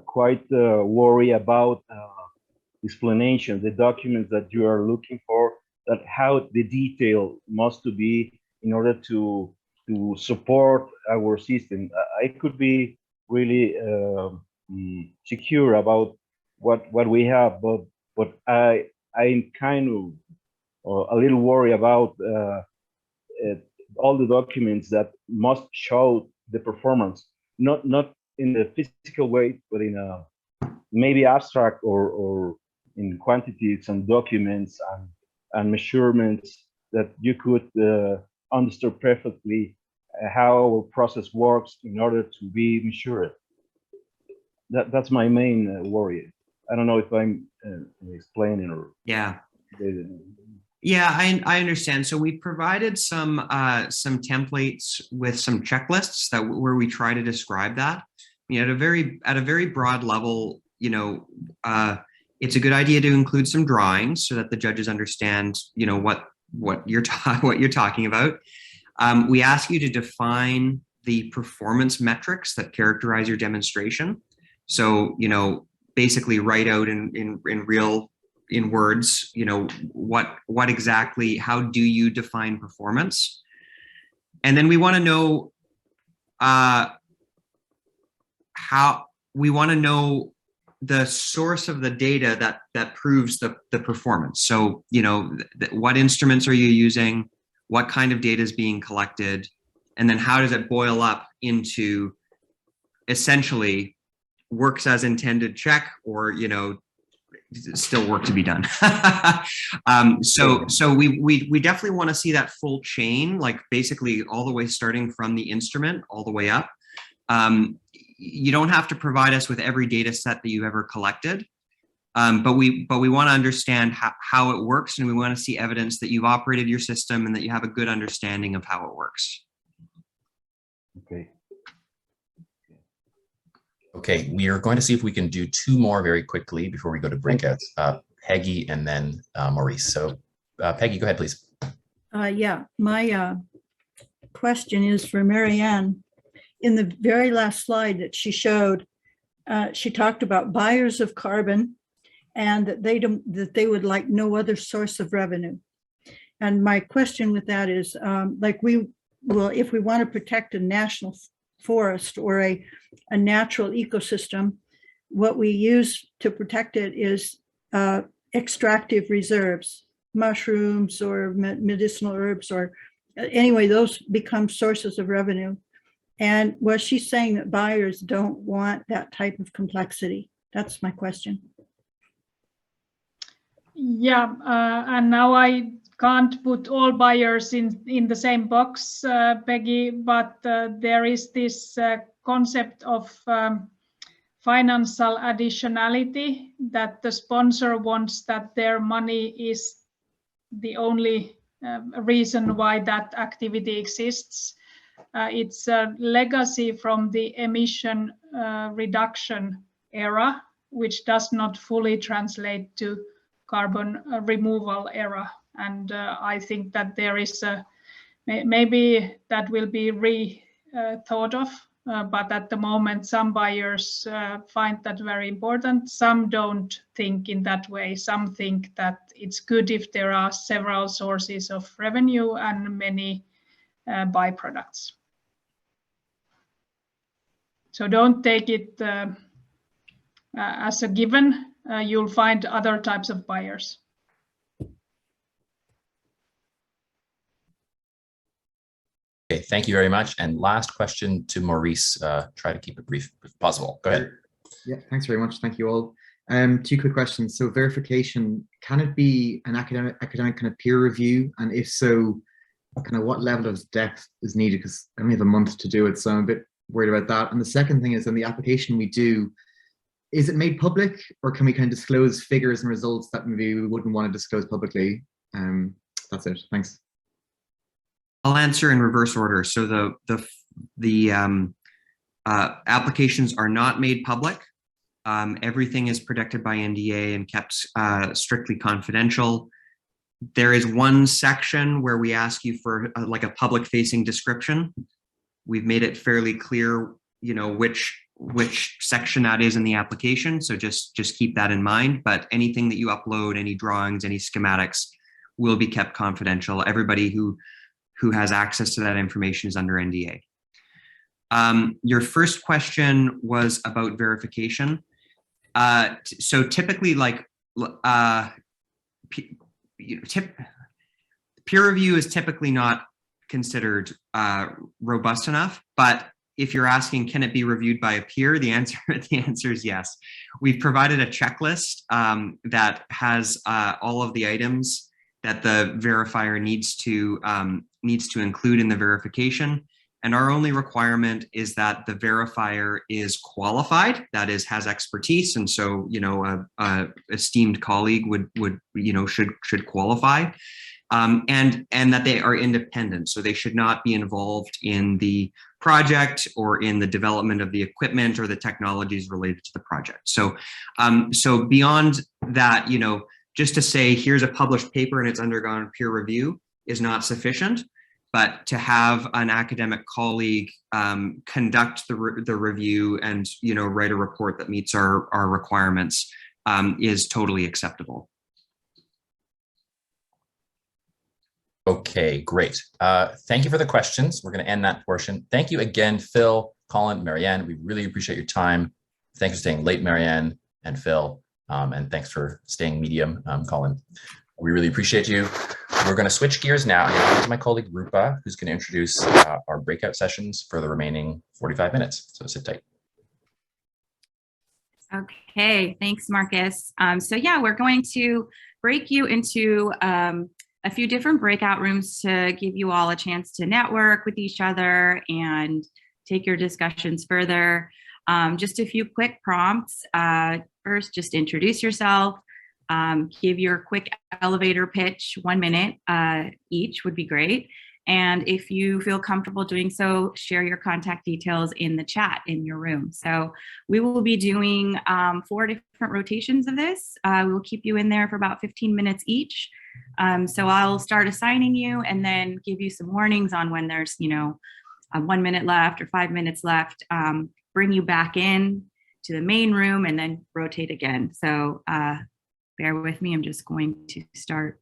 quite worried about explanation, the documents that you are looking for, that how the detail must to be in order to support our system. I could be really secure about what we have, but I'm kind of a little worried about all the documents that must show the performance, not in the physical way, but in a maybe abstract or in quantities and documents and measurements that you could understand perfectly how our process works in order to be measured. That's my main worry. I don't know if I'm explaining or
yeah. Yeah, I understand. So we provided some templates with some checklists where we try to describe that. You know, at a very broad level, you know, it's a good idea to include some drawings so that the judges understand, you know, what you're talking about. We ask you to define the performance metrics that characterize your demonstration. So, you know, basically write out in words, you know, what exactly, how do you define performance? And then we want to know the source of the data that proves the performance. So, you know, what instruments are you using? What kind of data is being collected? And then how does it boil up into essentially works as intended check, or, you know, still work to be done. So we definitely want to see that full chain, like basically all the way starting from the instrument all the way up. You don't have to provide us with every data set that you've ever collected, but we want to understand how it works, and we want to see evidence that you've operated your system and that you have a good understanding of how it works.
Okay.
Okay, we are going to see if we can do two more very quickly before we go to breakouts. Peggy and then Maurice. So Peggy, go ahead, please.
Yeah, my question is for Marianne. In the very last slide that she showed, she talked about buyers of carbon and that they would like no other source of revenue. And my question with that is, like if we want to protect a national forest or a natural ecosystem, what we use to protect it is extractive reserves, mushrooms or medicinal herbs, or anyway, those become sources of revenue. And was she saying that buyers don't want that type of complexity? That's my question.
Yeah, and now I can't put all buyers in the same box, Peggy, but there is this concept of financial additionality, that the sponsor wants that their money is the only reason why that activity exists. It's a legacy from the emission reduction era, which does not fully translate to carbon removal era. And I think that there is maybe that will be thought of, but at the moment some buyers find that very important. Some don't think in that way. Some think that it's good if there are several sources of revenue and many byproducts. So don't take it as a given. You'll find other types of buyers.
Okay, thank you very much. And last question to Maurice. Try to keep it brief if possible. Go ahead.
Yeah, thanks very much. Thank you all. Two quick questions. So verification, can it be an academic kind of peer review? And if so, kind of what level of depth is needed? Because I only have a month to do it, so I'm a bit worried about that. And the second thing is, on the application we do, is it made public, or can we kind of disclose figures and results that maybe we wouldn't want to disclose publicly? That's it. Thanks.
I'll answer in reverse order. So the applications are not made public. Everything is protected by NDA and kept strictly confidential. There is one section where we ask you for like a public-facing description. We've made it fairly clear, you know, which section that is in the application. So just keep that in mind. But anything that you upload, any drawings, any schematics, will be kept confidential. Everybody who has access to that information is under NDA. Your first question was about verification. So typically, like peer review is typically not considered robust enough, but if you're asking, can it be reviewed by a peer? The answer is yes. We've provided a checklist that has all of the items that the verifier needs to include in the verification. And our only requirement is that the verifier is qualified, that is, has expertise. And so, a esteemed colleague should qualify. And that they are independent. So they should not be involved in the project or in the development of the equipment or the technologies related to the project. So, so beyond that, just to say, here's a published paper and it's undergone peer review is not sufficient. But to have an academic colleague conduct the review and write a report that meets our requirements is totally acceptable.
Okay, great. Thank you for the questions. We're going to end that portion. Thank you again, Phil, Colin, Marianne. We really appreciate your time. Thanks for staying late, Marianne and Phil, and thanks for staying medium, Colin. We really appreciate you. We're going to switch gears now and go to my colleague Rupa, who's going to introduce our breakout sessions for the remaining 45 minutes. So sit tight.
Okay, thanks, Marcus. So yeah, we're going to break you into a few different breakout rooms to give you all a chance to network with each other and take your discussions further. Just a few quick prompts. First, just introduce yourself. Give your quick elevator pitch, 1 minute each would be great. And if you feel comfortable doing so, share your contact details in the chat in your room. So we will be doing 4 different rotations of this. We'll keep you in there for about 15 minutes each. So I'll start assigning you and then give you some warnings on when there's, 1 minute left or 5 minutes left, bring you back in to the main room and then rotate again. So bear with me, I'm just going to start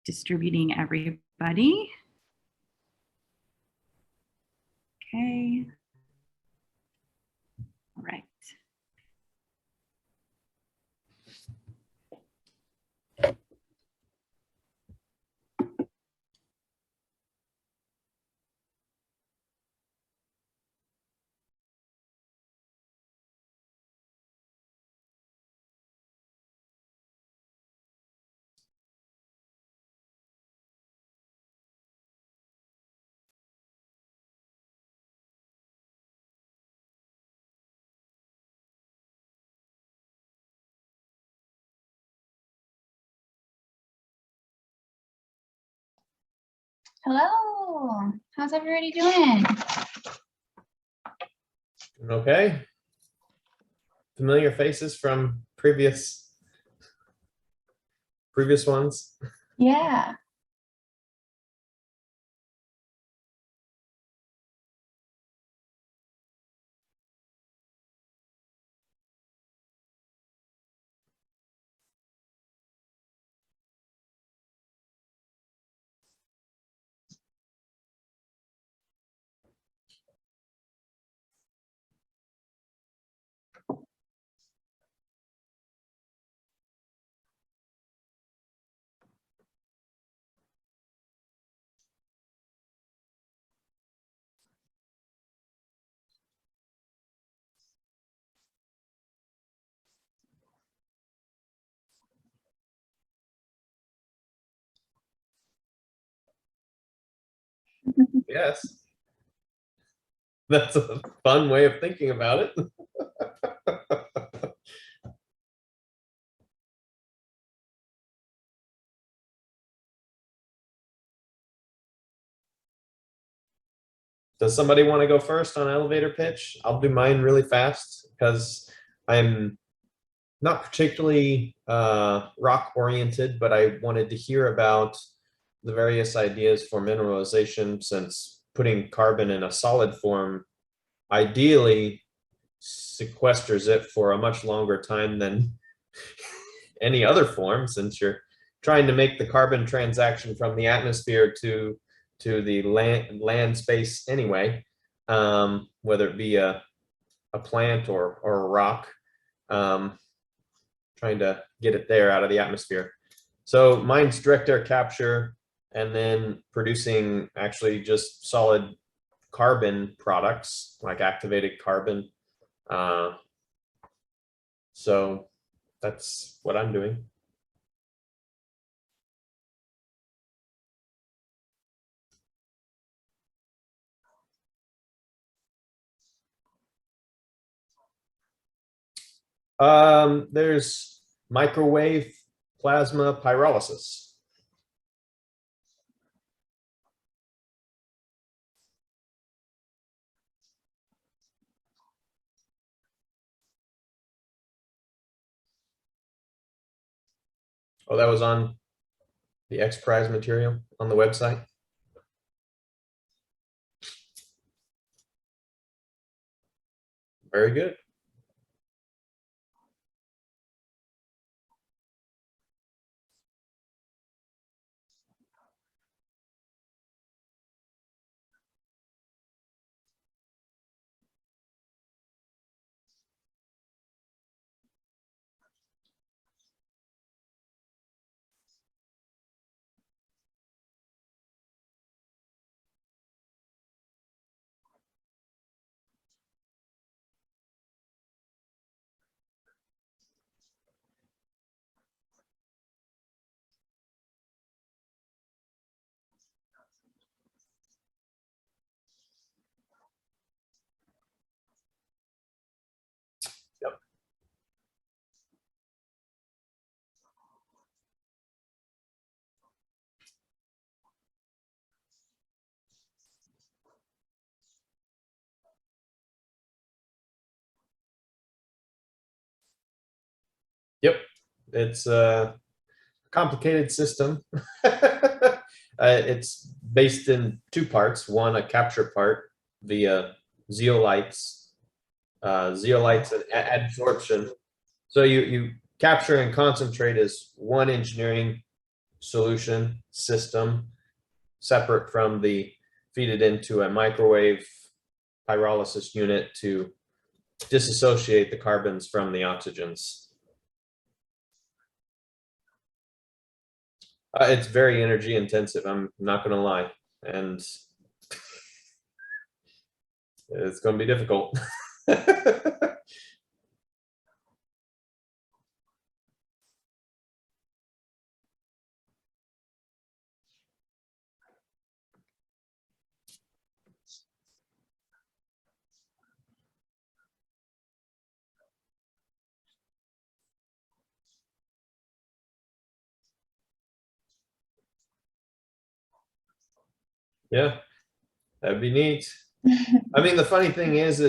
distributing everybody. Okay. All right.
Hello, how's everybody doing?
Okay. Familiar faces from previous ones?
Yeah.
Yes. That's a fun way of thinking about it. Does somebody want to go first on elevator pitch? I'll do mine really fast because I'm not particularly rock oriented, but I wanted to hear about the various ideas for mineralization, since putting carbon in a solid form ideally sequesters it for a much longer time than any other form, since you're trying to make the carbon transaction from the atmosphere to to the land space anyway, whether it be a plant or a rock, trying to get it there out of the atmosphere. So mine's direct air capture, and then producing actually just solid carbon products like activated carbon. So that's what I'm doing. There's microwave plasma pyrolysis. Oh, that was on the XPRIZE material on the website. Very good. Yep, it's a complicated system. It's based in two parts. One, a capture part via zeolites, and adsorption. So you capture and concentrate as one engineering solution system, separate from the feed it into a microwave pyrolysis unit to disassociate the carbons from the oxygens. It's very energy intensive, I'm not going to lie, and it's going to be difficult. Yeah, that'd be neat. I mean, the funny thing is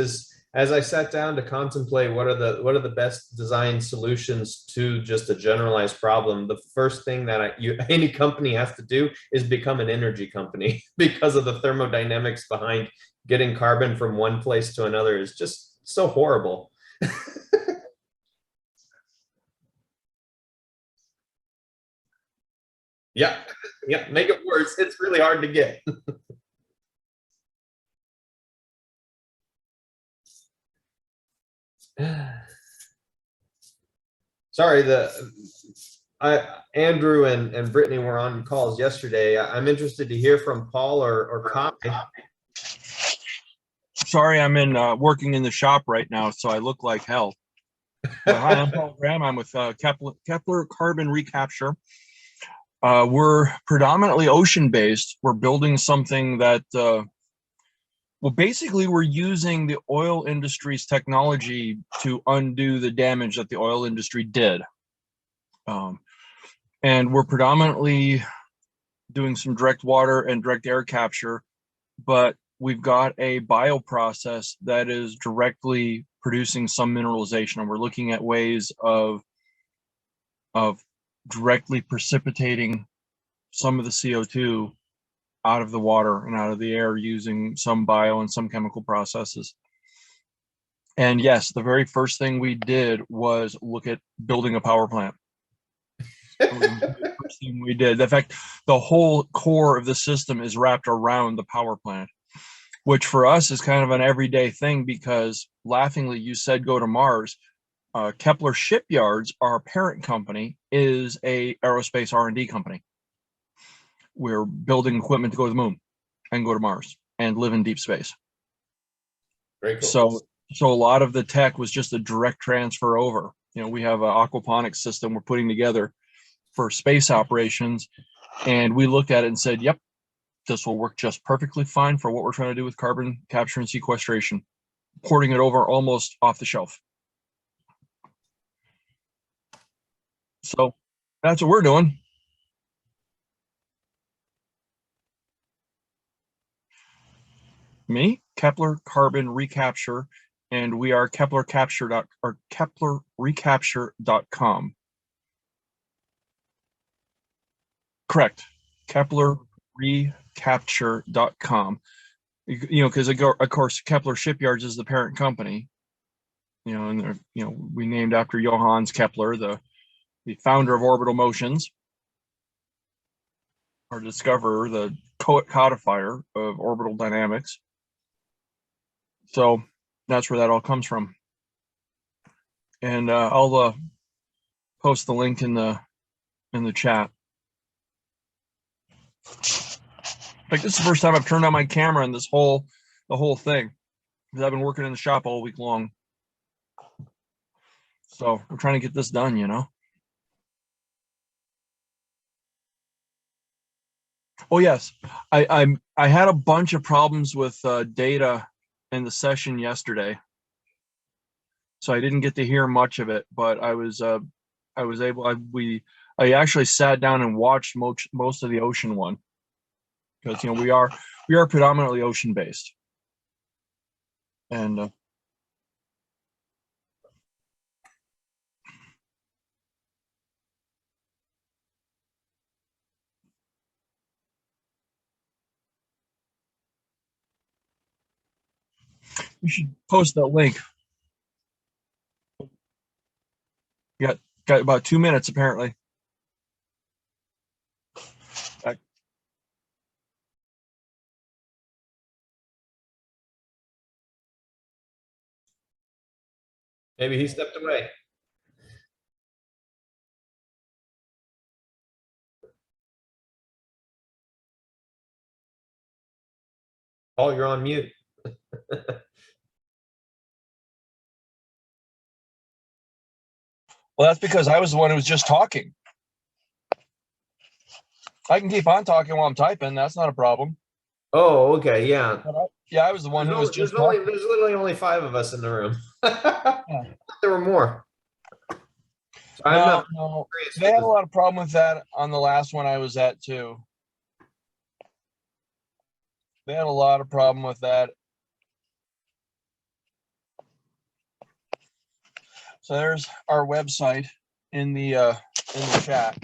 as I sat down to contemplate what are the best design solutions to just a generalized problem, the first thing that any company has to do is become an energy company because of the thermodynamics behind getting carbon from one place to another is just so horrible. Yeah, yeah, make it worse. It's really hard to get. Sorry, Andrew and Brittany were on calls yesterday. I'm interested to hear from Paul or Kai.
Sorry, I'm working in the shop right now, so I look like hell. Hi, I'm Paul Graham. I'm with Kepler Carbon Recapture. We're predominantly ocean-based. We're building something that, well, basically, we're using the oil industry's technology to undo the damage that the oil industry did. And we're predominantly doing some direct water and direct air capture, but we've got a bioprocess that is directly producing some mineralization, and we're looking at ways of directly precipitating some of the CO2 out of the water and out of the air using some bio and some chemical processes. And yes, the very first thing we did was look at building a power plant. That was the very first thing we did. In fact, the whole core of the system is wrapped around the power plant, which for us is kind of an everyday thing because laughingly, you said go to Mars. Kepler Shipyards, our parent company, is a aerospace R&D company. We're building equipment to go to the moon and go to Mars and live in deep space.
Very cool.
So a lot of the tech was just a direct transfer over. You know, we have an aquaponics system we're putting together for space operations, and we looked at it and said, yep, this will work just perfectly fine for what we're trying to do with carbon capture and sequestration, porting it over almost off the shelf. So that's what we're doing. Me, Kepler Carbon Recapture, and we are KeplerRecapture.com. Correct, KeplerRecapture.com. You know, because of course Kepler Shipyards is the parent company. You know, and you know, we named after Johannes Kepler, the founder of orbital motions, or discoverer, the codifier of orbital dynamics. So that's where that all comes from. And I'll post the link in the chat. Like, this is the first time I've turned on my camera in the whole thing, because I've been working in the shop all week long. So we're trying to get this done, you know. Oh yes, I had a bunch of problems with data in the session yesterday, so I didn't get to hear much of it. But I was able. I actually sat down and watched most of the ocean one, because you know we are predominantly ocean based, and you should post that link. You got about 2 minutes apparently.
Maybe he stepped away. Paul, you're on mute.
Well, that's because I was the one who was just talking. I can keep on talking while I'm typing. That's not a problem.
Oh, okay, yeah.
Yeah, I was the one who was just
talking. There's literally only 5 of us in the room.
Yeah.
There were more. So
No, they had a lot of problem with that on the last one I was at too. They had a lot of problem with that. So there's our website in the chat.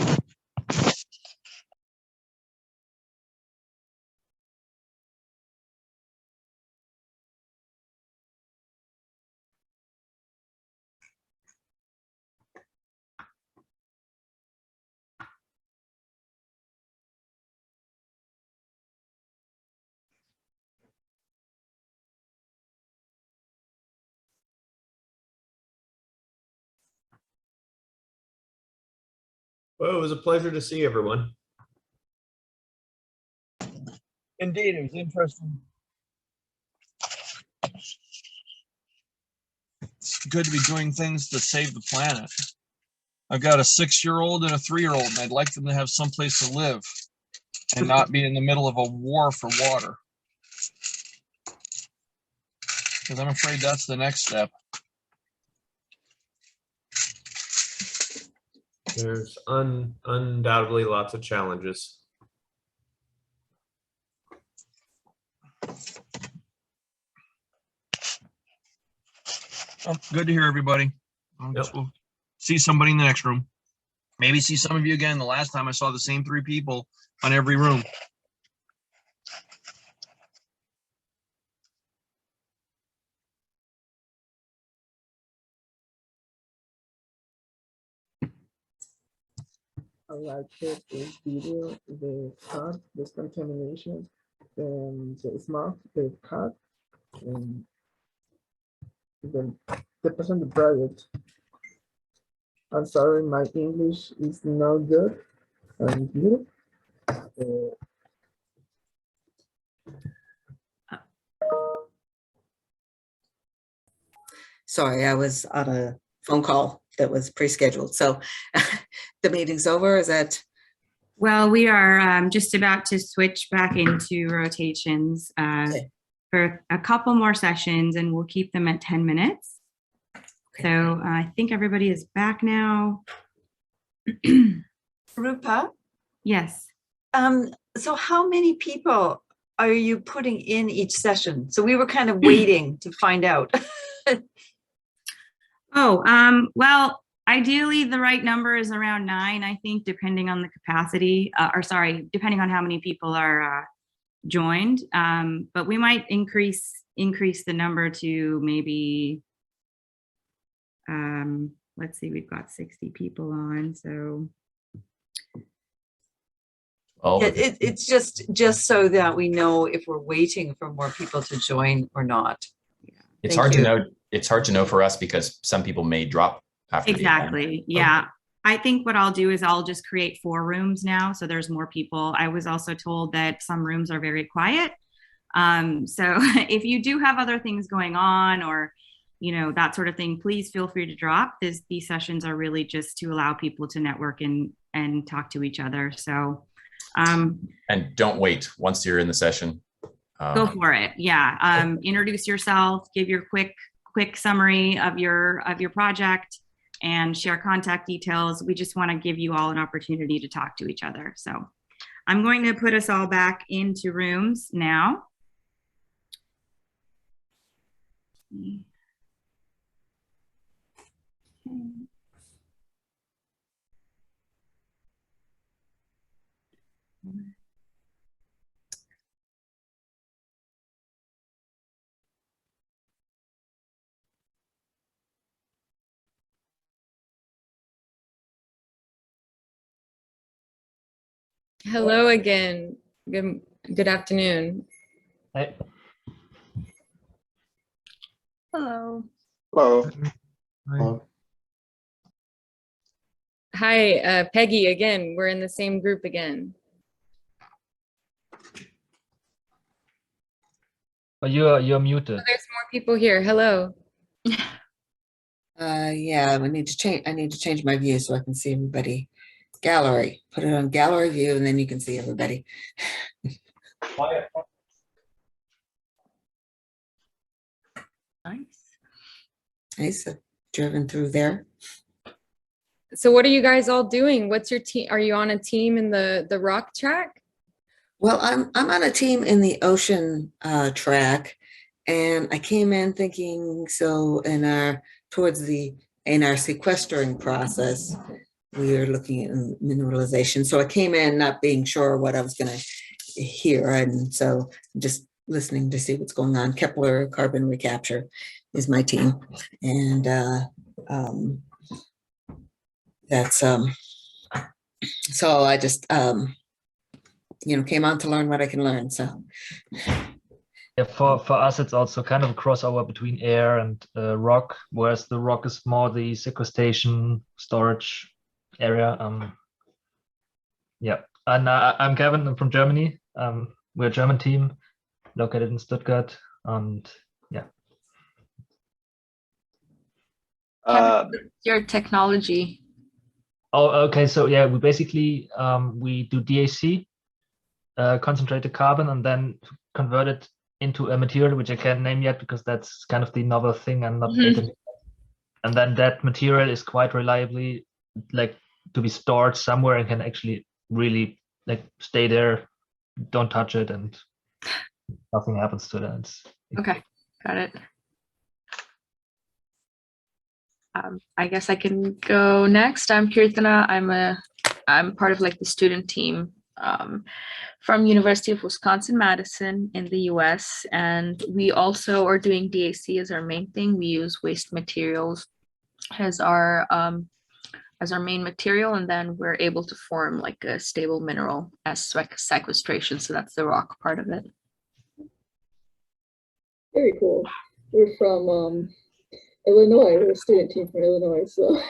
Well, it was a pleasure to see everyone.
Indeed, it was interesting. It's good to be doing things to save the planet. I've got a 6-year-old and a 3-year-old, and I'd like them to have some place to live and not be in the middle of a war for water. Because I'm afraid that's the next step.
There's undoubtedly lots of challenges.
Well, good to hear everybody. I guess we'll see somebody in the next room. Maybe see some of you again. The last time I saw the same 3 people on every room.
like this video, the cut, this contamination, the smart, the cut, and then the person the project. I'm sorry, my English is not good. Here.
Sorry, I was on a phone call that was pre-scheduled. So the meeting's over, is that?
Well, we are just about to switch back into rotations for a couple more sessions, and we'll keep them at 10 minutes. So I think everybody is back now.
Rupa?
Yes.
So how many people are you putting in each session? So we were kind of waiting to find out.
Well, ideally the right number is around 9, I think, depending on the capacity, depending on how many people are joined. But we might increase the number to maybe, let's see, we've got 60 people on, so.
It's just so that we know if we're waiting for more people to join or not.
It's hard to know. It's hard to know for us because some people may drop after
Exactly. Yeah. I think what I'll do is I'll just create 4 rooms now, so there's more people. I was also told that some rooms are very quiet. So if you do have other things going on or, that sort of thing, please feel free to drop. These sessions are really just to allow people to network and talk to each other. So,
and don't wait once you're in the session.
Go for it. Yeah. Introduce yourself, give your quick summary of your project, and share contact details. We just want to give you all an opportunity to talk to each other. So I'm going to put us all back into rooms now.
Hello again. Good afternoon.
Hi.
Hello.
Hello.
Hi, Peggy again. We're in the same group again.
Oh, you're muted.
Oh, there's more people here. Hello.
Yeah, I need to change my view so I can see everybody. Gallery, put it on gallery view, and then you can see everybody. Nice. Driven through there.
So what are you guys all doing? What's your team? Are you on a team in the rock track?
Well, I'm on a team in the ocean track, and I came in thinking so in our sequestering process, we are looking at mineralization. So I came in not being sure what I was going to hear, and so just listening to see what's going on. Kepler carbon recapture is my team, and that's so I just came on to learn what I can learn. So
yeah, for us it's also kind of a crossover between air and rock, whereas the rock is more the sequestration storage area. Yeah, and I'm Kevin. I'm from Germany. We're a German team located in Stuttgart, and yeah.
Your technology.
Oh, okay. So yeah, we basically we do DAC, concentrated carbon, and then convert it into a material which I can't name yet because that's kind of the novel thing and not data. And then that material is quite reliably to be stored somewhere and can actually really stay there, don't touch it, and nothing happens to that.
Okay, got it. I guess I can go next. I'm Kirtana. I'm part of the student team from University of Wisconsin-Madison in the US, and we also are doing DAC as our main thing. We use waste materials as our as our main material, and then we're able to form like a stable mineral as sequestration. So that's the rock part of it.
Very cool. We're from Illinois. We're a student team from Illinois, so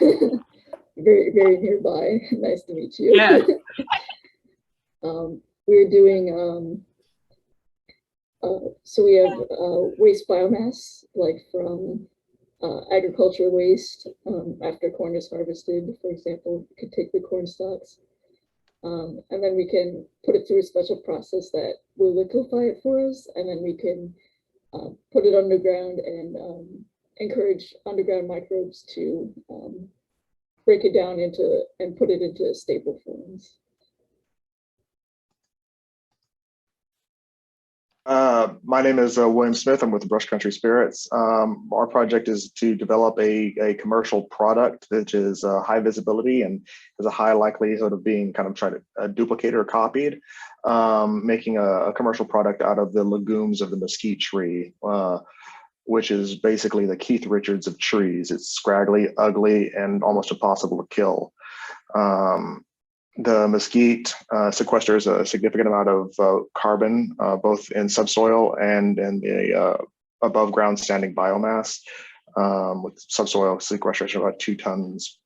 very, very nearby. Nice to meet you.
Yeah.
We're doing, so we have waste biomass, like from agriculture waste after corn is harvested, for example. We could take the corn stalks, and then we can put it through a special process that will liquefy it for us, and then we can put it underground and encourage underground microbes to break it down into and put it into stable forms.
My name is William Smith. I'm with the Brush Country Spirits. Our project is to develop a commercial product that is high visibility and has a high likelihood of being kind of tried to duplicate or copied, making a commercial product out of the legumes of the mesquite tree, which is basically the Keith Richards of trees. It's scraggly, ugly, and almost impossible to kill. The mesquite sequesters a significant amount of carbon, both in subsoil and in the above ground standing biomass, with subsoil sequestration of about 2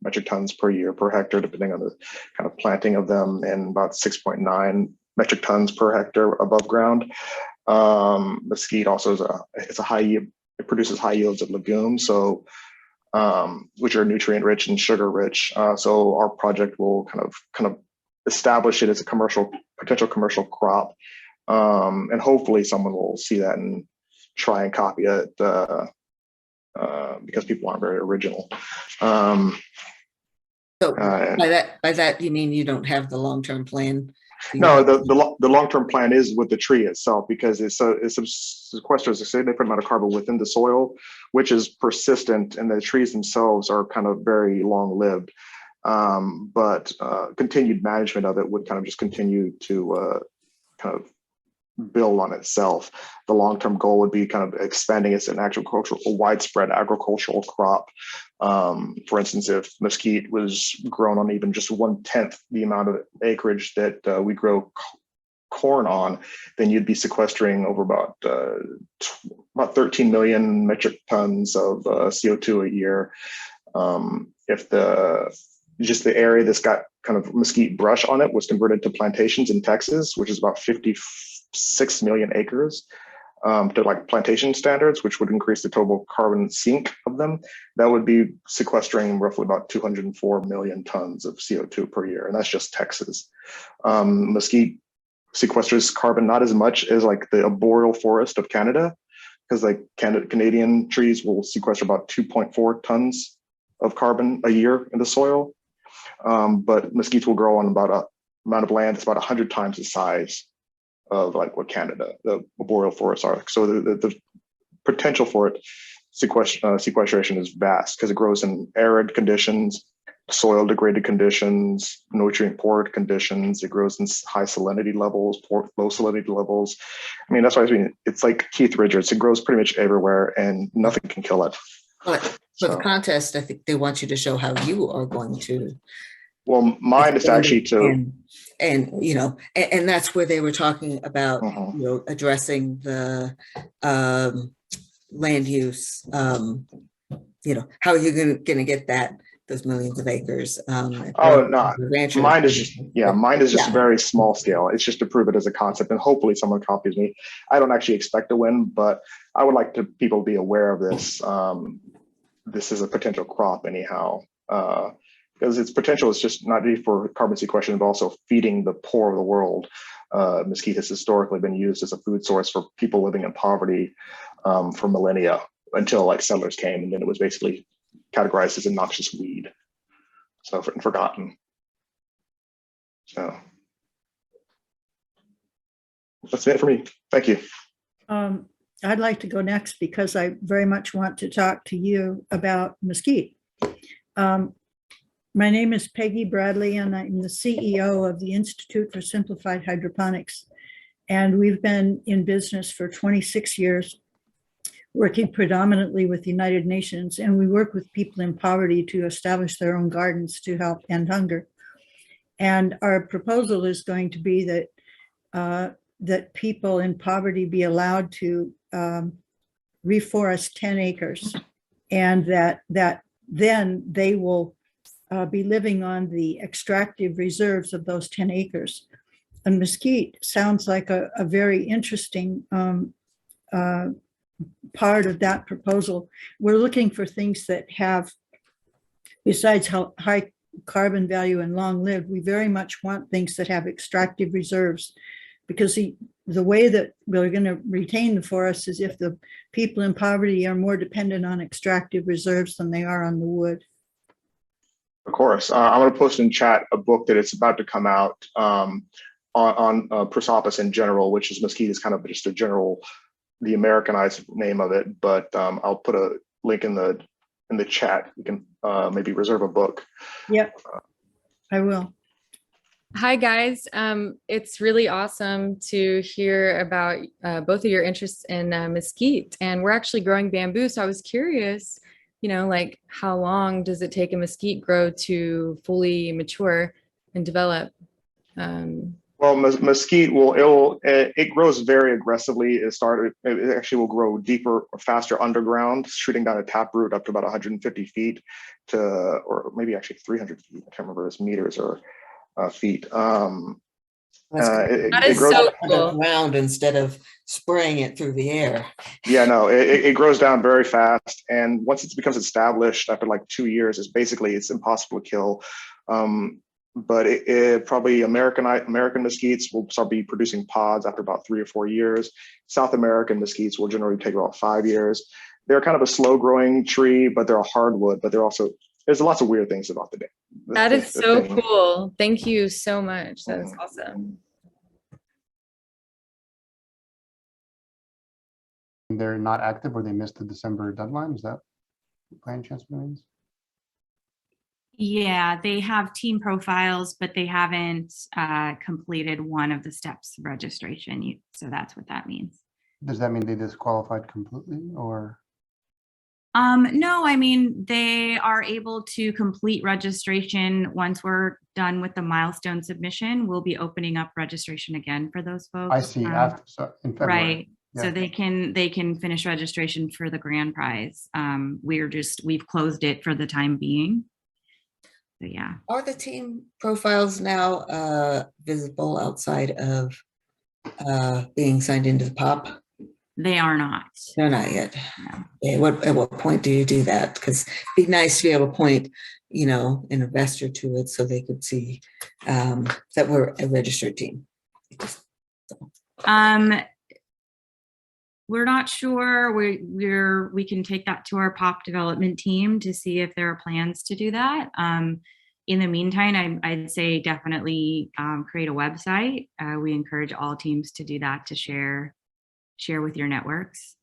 metric tons per year per hectare, depending on the kind of planting of them, and about 6.9 metric tons per hectare above ground. Mesquite also is a high yield, it produces high yields of legumes, so which are nutrient rich and sugar rich. So our project will kind of establish it as a potential commercial crop, and hopefully someone will see that and try and copy it, because people aren't very original.
So by that you mean you don't have the long-term plan?
No, the long-term plan is with the tree itself, because it sequesters a significant amount of carbon within the soil, which is persistent, and the trees themselves are kind of very long-lived. But continued management of it would kind of just continue to kind of build on itself. The long-term goal would be kind of expanding it as a widespread agricultural crop. For instance, if mesquite was grown on even just 1/10 the amount of acreage that we grow corn on, then you'd be sequestering over about 13 million metric tons of CO2 a year. If just the area that's got kind of mesquite brush on it was converted to plantations in Texas, which is about 56 million acres, to like plantation standards, which would increase the total carbon sink of them, that would be sequestering roughly about 204 million tons of CO2 per year. And that's just Texas. Mesquite sequesters carbon not as much as like the arboreal forest of Canada, because like Canadian trees will sequester about 2.4 tons of carbon a year in the soil. But mesquites will grow on about a amount of land that's about 100 times the size of like what Canada, the arboreal forests are. So the potential for it sequestration is vast, because it grows in arid conditions, soil degraded conditions, nutrient poor conditions. It grows in high salinity levels, low salinity levels. I mean, that's why it's like Keith Richards. It grows pretty much everywhere, and nothing can kill it.
But for the contest, I think they want you to show how you are going to.
Well, mine is actually to,
and you know, and that's where they were talking about, you know, addressing the land use. You know, how are you going to get those millions of acres?
Oh no, mine is just very small scale. It's just to prove it as a concept, and hopefully someone copies me. I don't actually expect to win, but I would like people to be aware of this. This is a potential crop anyhow, because its potential is just not only for carbon sequestration, but also feeding the poor of the world. Mesquite has historically been used as a food source for people living in poverty for millennia, until like settlers came, and then it was basically categorized as a noxious weed, so forgotten. So that's it for me. Thank you.
I'd like to go next because I very much want to talk to you about mesquite. My name is Peggy Bradley, and I'm the CEO of the Institute for Simplified Hydroponics. And we've been in business for 26 years. working predominantly with the United Nations, and we work with people in poverty to establish their own gardens to help end hunger. And our proposal is going to be that that people in poverty be allowed to reforest 10 acres, and that then they will be living on the extractive reserves of those 10 acres. And mesquite sounds like a very interesting part of that proposal. We're looking for things that have, besides high carbon value and long lived, we very much want things that have extractive reserves, because the way that we're going to retain the forest is if the people in poverty are more dependent on extractive reserves than they are on the wood.
Of course. I'm going to post in chat a book that it's about to come out on prosopis in general, which is mesquite is kind of just a general, the Americanized name of it. But I'll put a link in the chat. You can maybe reserve a book.
Yep, I will.
Hi guys, it's really awesome to hear about both of your interests in mesquite, and we're actually growing bamboo. So I was curious, you know, like how long does it take a mesquite grow to fully mature and develop?
Well, mesquite it grows very aggressively. It actually will grow deeper or faster underground, shooting down a taproot up to about 150 feet or maybe actually 300 feet. I can't remember if it's meters or feet.
That
is
grows
so cool.
underground instead of spraying it through the air.
Yeah, no, it grows down very fast, and once it becomes established after like 2 years, it's impossible to kill. But it probably American mesquites will start be producing pods after about 3 or 4 years. South American mesquites will generally take about 5 years. They're kind of a slow growing tree, but they're a hardwood. But there's lots of weird things about the day.
That is so cool. Thank you so much. That is awesome.
They're not active, or they missed the December deadline. Is that by any chance means?
Yeah, they have team profiles, but they haven't completed one of the steps of registration. So that's what that means.
Does that mean they disqualified completely, or?
No, I mean, they are able to complete registration. Once we're done with the milestone submission, we'll be opening up registration again for those folks.
I see. After, so in February.
Right. Yeah. So they can finish registration for the grand prize. We've closed it for the time being. So yeah.
Are the team profiles now visible outside of being signed into the POP?
They are not.
They're not yet.
No.
At what point do you do that? Because it'd be nice to be able to point, an investor to it so they could see that we're a registered team.
We're not sure. We can take that to our POP development team to see if there are plans to do that. In the meantime, I'd say definitely create a website. We encourage all teams to do that, to share with your networks.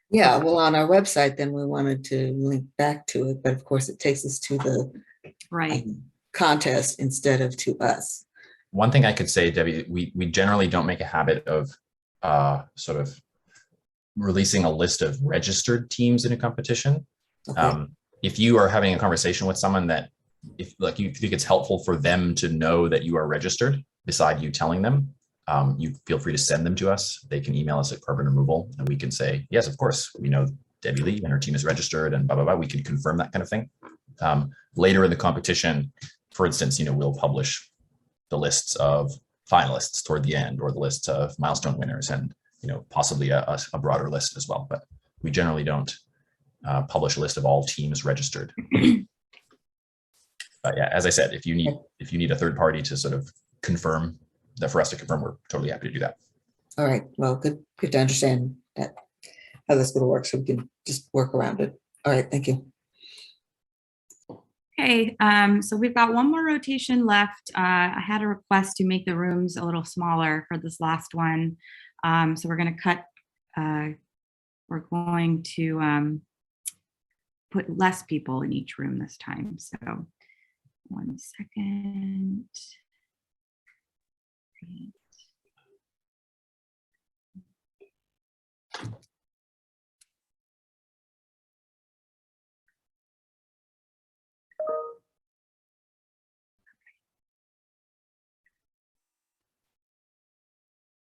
Yeah, well, on our website, then we wanted to link back to it, but of course it takes us to the contest instead of to us.
One thing I could say, Debbie, we generally don't make a habit of sort of releasing a list of registered teams in a competition. Okay. If you are having a conversation with someone that if you think it's helpful for them to know that you are registered, beside you telling them, you feel free to send them to us. They can email us at carbon removal, and we can say, yes, of course, we know Debbie Lee and her team is registered and blah, blah, blah. We can confirm that kind of thing. Later in the competition, for instance, we'll publish the lists of finalists toward the end, or the lists of milestone winners, and possibly a broader list as well. But we generally don't publish a list of all teams registered. But yeah, as I said, if you need a third party to sort of confirm that, for us to confirm, we're totally happy to do that.
All right. Well, good to understand that how this going to work, so we can just work around it. All right. Thank you.
Okay, so we've got one more rotation left. I had a request to make the rooms a little smaller for this last one. So we're going to cut, we're going to put less people in each room this time. So 1 second.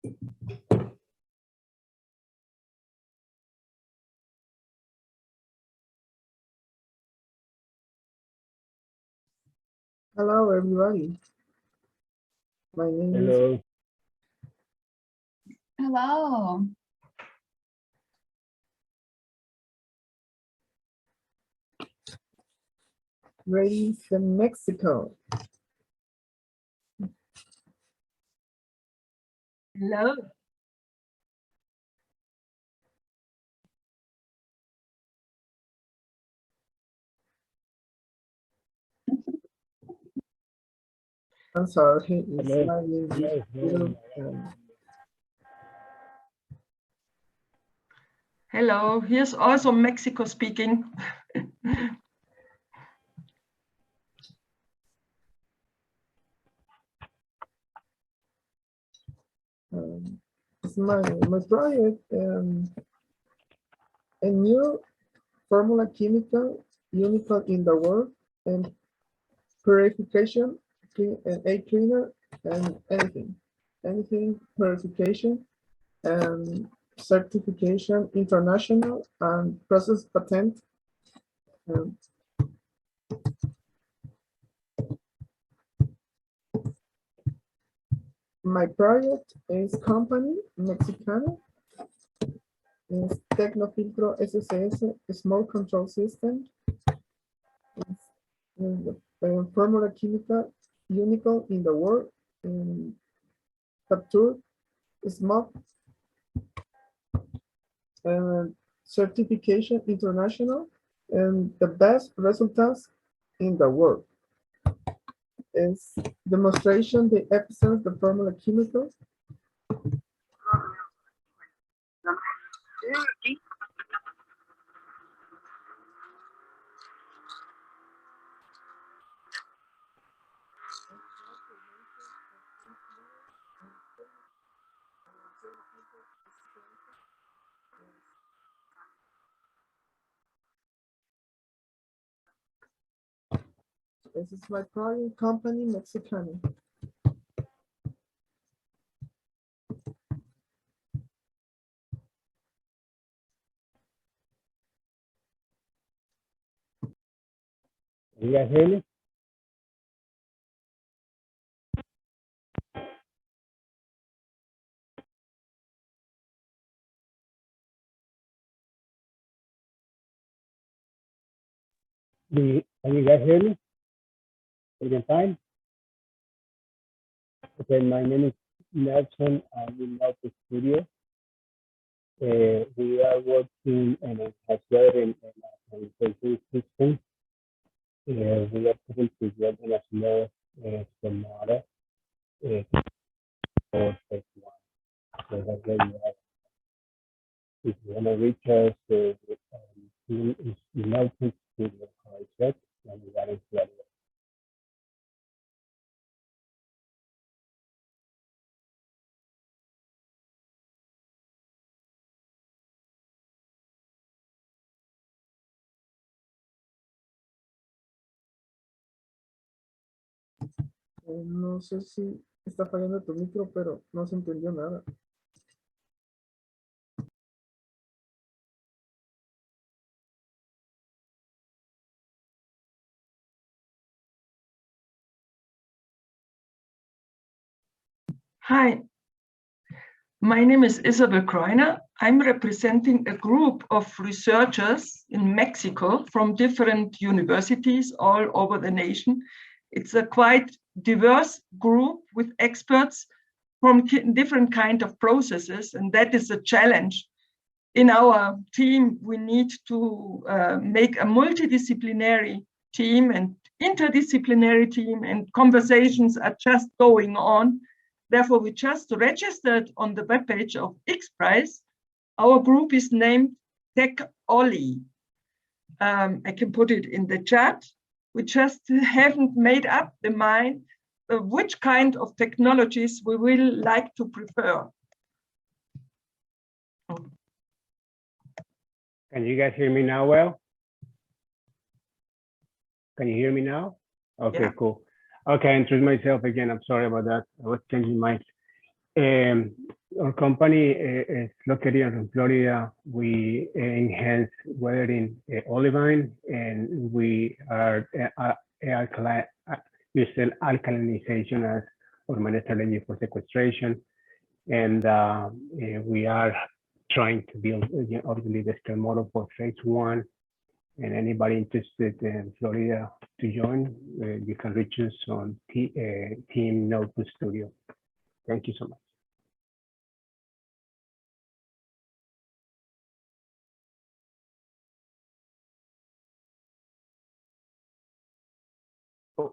Hello, everybody. My name
Hello.
Hello.
Ready from Mexico.
Hello.
I'm sorry, it's
Hello.
my name is
Hello.
Puro,
Hello. Here's also Mexico speaking.
it's my project, a new formula chemical unicorn in the world, and purification, a cleaner, and anything purification, and certification, international, and process patent. My project is company Mexicana. It's Tecnofiltro SSS small control system. It's the formula chemical unicorn in the world. Capture smoke and certification international, and the best results in the world. Is demonstration the episodes the formula chemical. This is my project company Mexicana.
Can you guys hear me? Can you guys hear me? Again, fine. Okay, my name is Nelson. I'm in the studio. We are working in a hardware and control system. We are putting together a small model for phase one. So that's where we are. If you want to reach us, the team is Nelson Studio Project, and we got it together.
No sé si está fallando tu micro, pero no se entendió nada.
Hi, my name is Isabel Kreiner. I'm representing a group of researchers in Mexico from different universities all over the nation. It's a quite diverse group with experts from different kind of processes, and that is a challenge. In our team, we need to make a multidisciplinary team and interdisciplinary team, and conversations are just going on. Therefore, we just registered on the webpage of XPRIZE. Our group is named TechOlly. I can put it in the chat. We just haven't made up the mind which kind of technologies we will like to prefer.
Can you guys hear me now well? Can you hear me now? Okay,
Yeah.
cool. Okay, I introduce myself again. I'm sorry about that. I was changing mic.
Our company is located in Florida. We enhance weathering olivine, and we are using alkalinization as our main strategy for sequestration. And we are trying to build obviously the scale model for phase 1. And anybody interested in Florida to join, you can reach us on Team Notebook Studio. Thank you so much.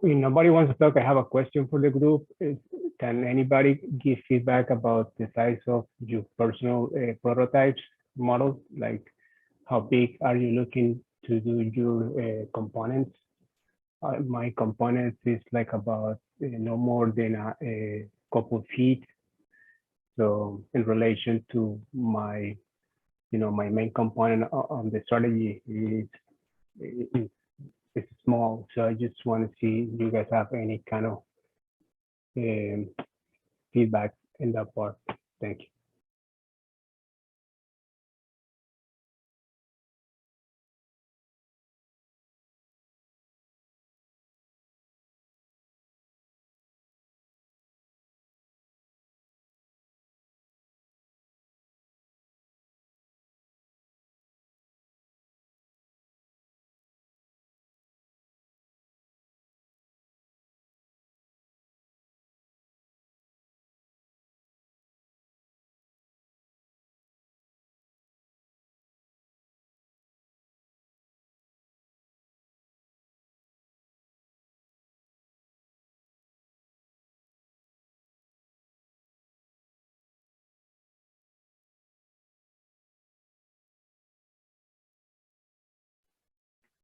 If nobody wants to talk, I have a question for the group. Can anybody give feedback about the size of your personal prototypes models? Like how big are you looking to do your components? My components is like about no more than a couple feet. So in relation to my, my main component on the strategy is small. So I just want to see if you guys have any kind of feedback in that part. Thank you.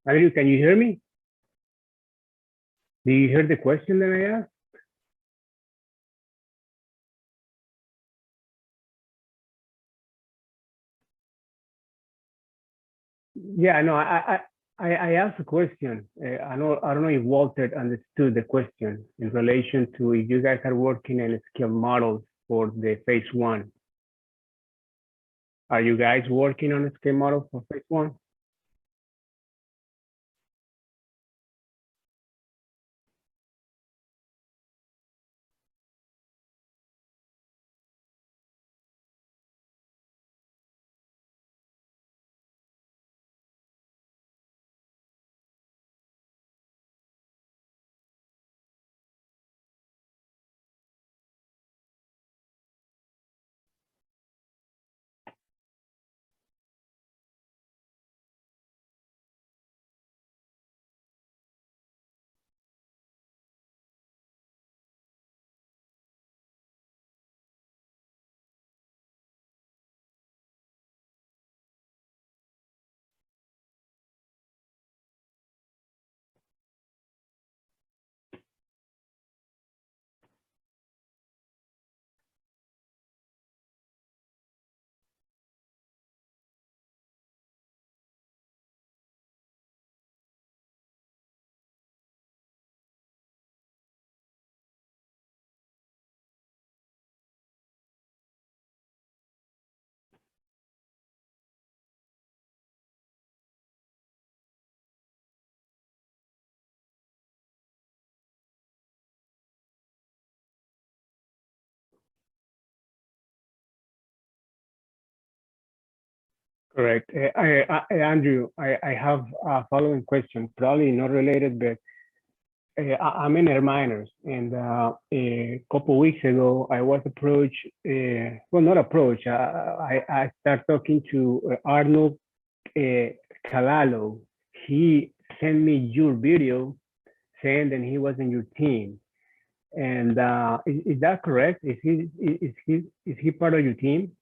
Ariel, can you hear me? Do you hear the question that I asked? Yeah, no, I asked a question. I don't know if Walter understood the question in relation to if you guys are working on scale models for the phase 1. Are you guys working on a scale model for phase 1? Correct. Andrew, I have a following question, probably not related, but I'm in Air Miners, and a couple weeks ago, I was approached, well, not approached, I started talking to Arnold Calalo. He sent me your video saying that he was in your team. And is that correct? Is he part of your team?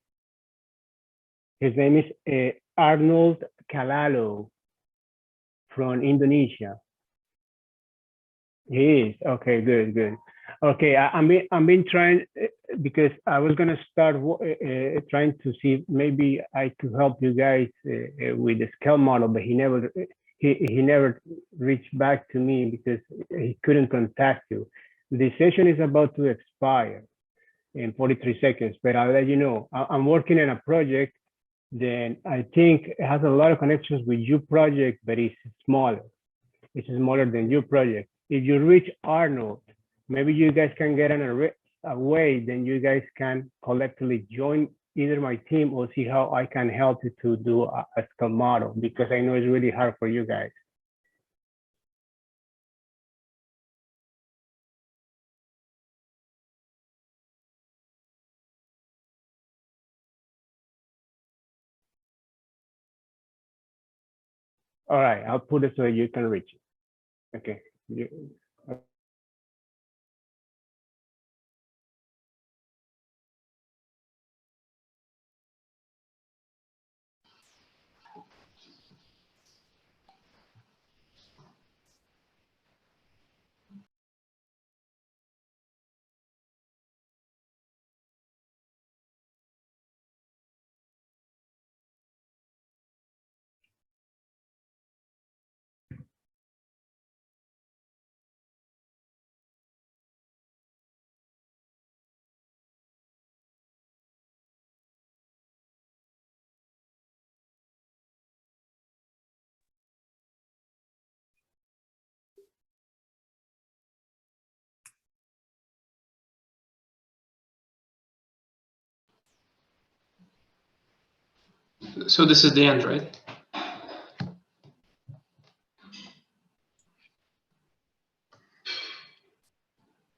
His name is Arnold Calalo from Indonesia. He is okay. Good. Okay, I've been trying because I was gonna start trying to see maybe I could help you guys with the scale model, but he never reached back to me because he couldn't contact you. The session is about to expire, in 43 seconds, but I'll let you know. I'm working on a project, then I think it has a lot of connections with your project, but it's smaller. It's smaller than your project. If you reach Arnold, maybe you guys can get on a way, then you guys can collectively join either my team or see how I can help you to do a Scrum model, because I know it's really hard for you guys. All right, I'll put it so you can reach it. Okay.
So this is the end, right?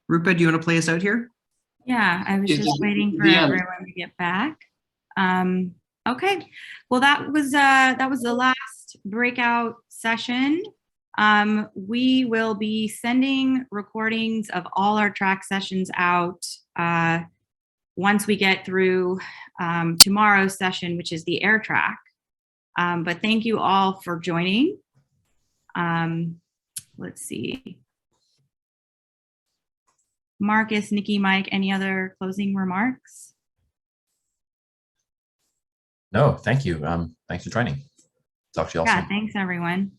Rupa, do you want to play us out here?
Yeah, I was just waiting for everyone to get back. Okay, well, that was the last breakout session. We will be sending recordings of all our track sessions out once we get through tomorrow's session, which is the air track. But thank you all for joining. Let's see. Marcus, Nikki, Mike, any other closing remarks?
No, thank you. Thanks for joining. Talk to you all soon.
Yeah, thanks everyone.